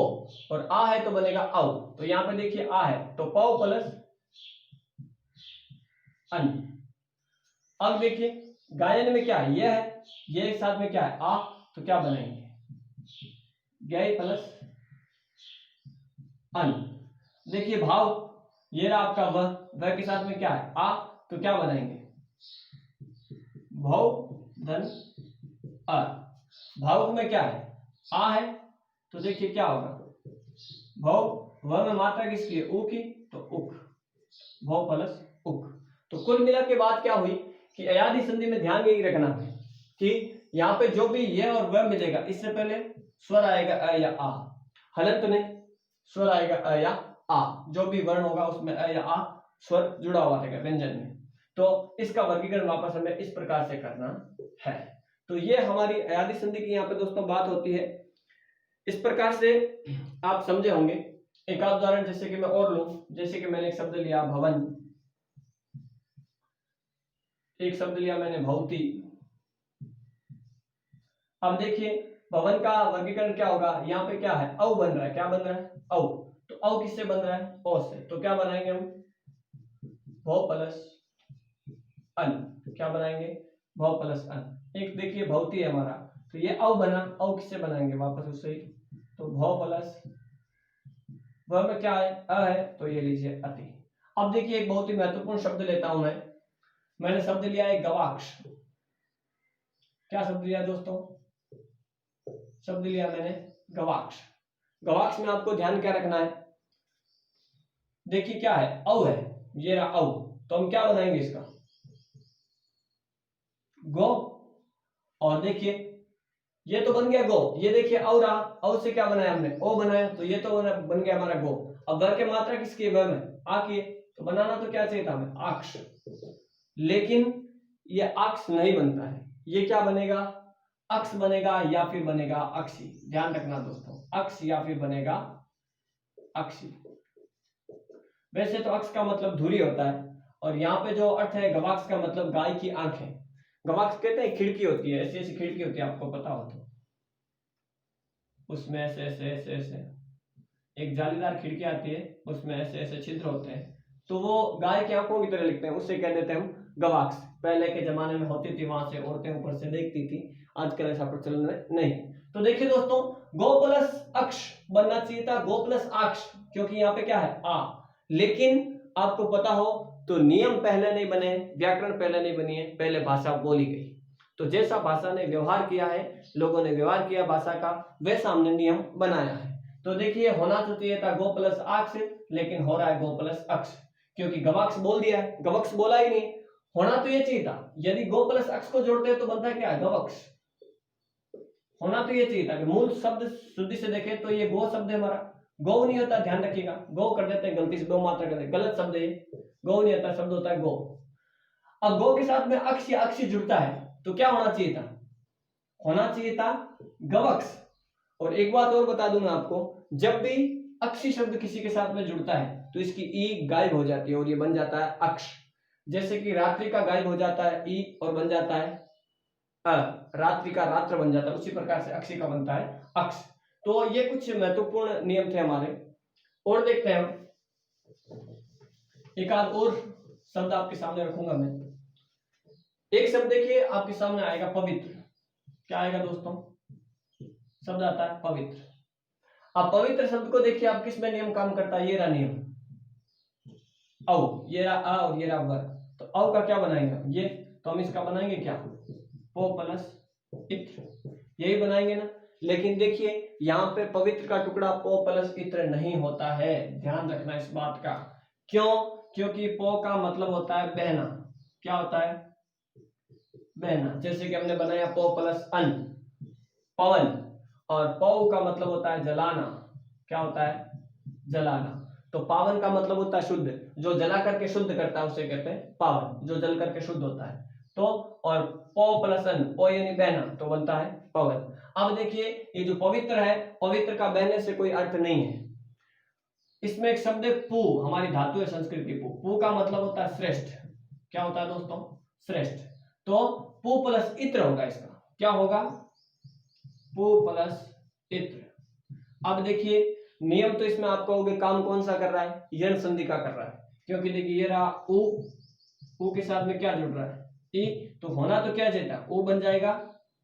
[SPEAKER 1] और आ है तो बनेगा औ, तो यहां पे देखिए आ है तो पौ प्लस अन। अब देखिए गायन में क्या है, ये है, ये एक साथ में क्या है आ, तो क्या बनाएंगे गाय प्लस अन। देखिए भाव, ये रहा आपका वह के साथ में क्या है आ, तो क्या बनाएंगे भौ धन अ। भावुक में क्या है, आ है, तो देखिए क्या होगा, भौ व में मात्रा किसकी है, उ की, तो उक, भौ प्लस उक। तो कुल मिला के बात क्या हुई कि अयादी संधि में ध्यान यही रखना है कि यहाँ पे जो भी ये और वह मिलेगा, इससे पहले स्वर आएगा अ या आ, हलंत नहीं, स्वर आएगा अ या आ, जो भी वर्ण होगा उसमें अ या आ स्वर जुड़ा हुआ रहेगा व्यंजन में। तो इसका वर्गीकरण वापस हमें इस प्रकार से करना है। तो ये हमारी अयादी संधि की यहाँ पे दोस्तों बात होती है। इस प्रकार से आप समझे होंगे। एक आध उदाहरण जैसे कि मैं और लूं, जैसे कि मैंने एक शब्द लिया भवन, एक शब्द लिया मैंने भौती। अब देखिए भवन का वर्गीकरण क्या होगा, यहाँ पे क्या है, औ बन रहा है, क्या बन रहा है, औ। तो औ किससे बन रहा है, ओ से, तो क्या बनाएंगे हम, भौ प्लस अन, क्या बनाएंगे, भौ प्लस अन। एक देखिए भौती है हमारा, तो ये औ बना, औ किससे बनाएंगे वापस उससे ही, तो भौ प्लस वह में क्या है, अ है, तो ये लीजिए अति। अब देखिए एक बहुत ही महत्वपूर्ण शब्द लेता हूं मैंने शब्द लिया है गवाक्ष। क्या शब्द लिया दोस्तों, शब्द लिया मैंने गवाक्ष। गवाक्ष में आपको ध्यान क्या रखना है, देखिए क्या है, औ है, ये रहा औ, तो हम क्या बनाएंगे इसका, गो। और देखिए ये तो बन गया गो, ये देखिए औ रहा, औ से क्या बनाया हमने, ओ बनाया, तो ये तो बन गया हमारा गो। अब वर के मात्रा किसकी है, व में, आ की है, तो बनाना तो क्या चाहिए था हमें, आक्ष। लेकिन ये अक्ष नहीं बनता है, ये क्या बनेगा, अक्ष बनेगा या फिर बनेगा अक्षी। ध्यान रखना दोस्तों, अक्ष या फिर बनेगा अक्षी। वैसे तो अक्ष का मतलब धुरी होता है, और यहाँ पे जो अर्थ है गवाक्ष का मतलब गाय की आंख है। गवाक्ष कहते हैं खिड़की होती है, ऐसी ऐसी खिड़की होती है, आपको पता हो तो, उसमें ऐसे ऐसे ऐसे ऐसे एक जालीदार खिड़की आती है, उसमें ऐसे ऐसे छिद्र होते हैं, तो वो गाय की आंखों की तरह लिखते हैं, उससे कह देते हैं हम गवाक्ष। पहले के जमाने में होती थी, वहां से औरतें ऊपर से देखती थी, आजकल ऐसा प्रचलन में नहीं। तो देखिए दोस्तों, गो प्लस अक्ष बनना चाहिए था, गो प्लस अक्ष, क्योंकि यहाँ पे क्या है, आ। लेकिन आपको पता हो तो नियम पहले नहीं बने, व्याकरण पहले नहीं बनी है, पहले भाषा बोली गई। तो जैसा भाषा ने व्यवहार किया है, लोगों ने व्यवहार किया भाषा का, वैसा हमने नियम बनाया है। तो देखिए होना तो चाहिए था गो प्लस अक्ष, लेकिन हो रहा है गो प्लस अक्ष, क्योंकि गवाक्ष बोल दिया है, गवक्ष बोला ही नहीं। होना तो ये चाहिए था, यदि गो प्लस अक्ष को जोड़ते हैं तो बनता क्या है, गवक्ष। होना तो ये चाहिए था कि मूल शब्द शुद्धि से देखें तो ये गो शब्द है हमारा, गौ नहीं होता, ध्यान रखिएगा, गौ कर देते हैं गलती से, गौ मात्रा करते हैं, गलत शब्द है, गौ नहीं होता, शब्द होता है गो। अब गो के साथ में अक्ष या अक्षी जुड़ता है, तो क्या होना चाहिए था, होना चाहिए था गवक्ष। और एक बात और बता दूं मैं आपको, जब भी अक्षी शब्द किसी के साथ में जुड़ता है तो इसकी ई गायब हो जाती है और ये बन जाता है अक्ष। जैसे कि रात्रि का गायब हो जाता है ई और बन जाता है अ, रात्रि का रात्र बन जाता है, उसी प्रकार से अक्षी का बनता है अक्ष। तो ये कुछ महत्वपूर्ण नियम थे हमारे। और देखते हैं हम, एक आध और शब्द आपके सामने रखूंगा मैं। एक शब्द देखिए आपके सामने आएगा पवित्र। क्या आएगा दोस्तों, शब्द आता है पवित्र। अब पवित्र शब्द को देखिए आप किस में नियम काम करता है, ये रहा नियम, औ, ये रहा आ और ये रहा वर। तो औ का क्या बनाएंगे ये, तो हम इसका बनाएंगे क्या, पो प्लस इत्र, यही बनाएंगे ना। लेकिन देखिए यहाँ पे पवित्र का टुकड़ा पो प्लस इत्र नहीं होता है, ध्यान रखना इस बात का। क्यों, क्योंकि पो का मतलब होता है बहना। क्या होता है, बहना। जैसे कि हमने बनाया पो प्लस अन, पवन, और पौ का मतलब होता है जलाना। क्या होता है, जलाना। तो पावन का मतलब होता है शुद्ध, जो जला करके शुद्ध करता है उसे कहते हैं पावन, जो जल करके शुद्ध होता है। तो और पौ प्लस अन, पौ यानी बहना, तो बनता है पवन। अब देखिए ये जो पवित्र है, पवित्र का बहने से कोई अर्थ नहीं है। इसमें एक शब्द है पू, हमारी धातु है संस्कृत की पू, पू का मतलब होता है श्रेष्ठ। क्या होता है दोस्तों, श्रेष्ठ। तो पू प्लस इत्र होगा इसका, क्या होगा, पू प्लस इत्र। अब देखिए नियम तो इसमें आप कहोगे काम कौन सा कर रहा है, यण संधि का कर रहा है, क्योंकि देखिए ये रहा उ के साथ में क्या जुड़ रहा है, ई, तो होना तो क्या चाहिए था, उ बन जाएगा,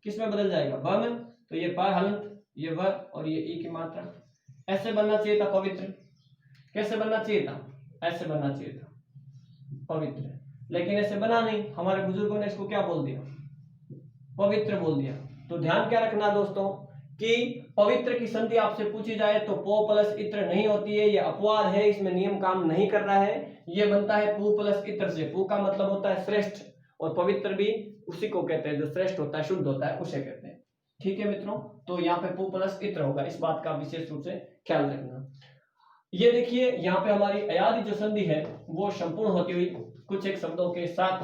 [SPEAKER 1] किस में बदल जाएगा, व में। तो ये पा हलंत, ये व और ये ई की मात्रा। ऐसे बनना चाहिए था पवित्र। कैसे बनना चाहिए था, ऐसे बनना चाहिए था पवित्र, लेकिन ऐसे बना नहीं। हमारे बुजुर्गों ने इसको क्या बोल दिया, पवित्र बोल दिया। तो ध्यान क्या रखना दोस्तों कि पवित्र की संधि आपसे पूछी जाए तो पो प्लस इत्र नहीं होती है, ये अपवाद है, इसमें नियम काम नहीं कर रहा है। ये बनता है पु प्लस इत्र से। पु का मतलब होता है श्रेष्ठ, और पवित्र भी उसी को कहते हैं जो श्रेष्ठ होता है, शुद्ध होता है, उसे कहते हैं। ठीक है मित्रों, तो यहाँ पे पु प्लस इत्र होगा, इस बात का विशेष रूप से ख्याल रखना। ये देखिए यहाँ पे हमारी अयादि जो संधि है वो संपूर्ण होती हुई कुछ एक शब्दों के साथ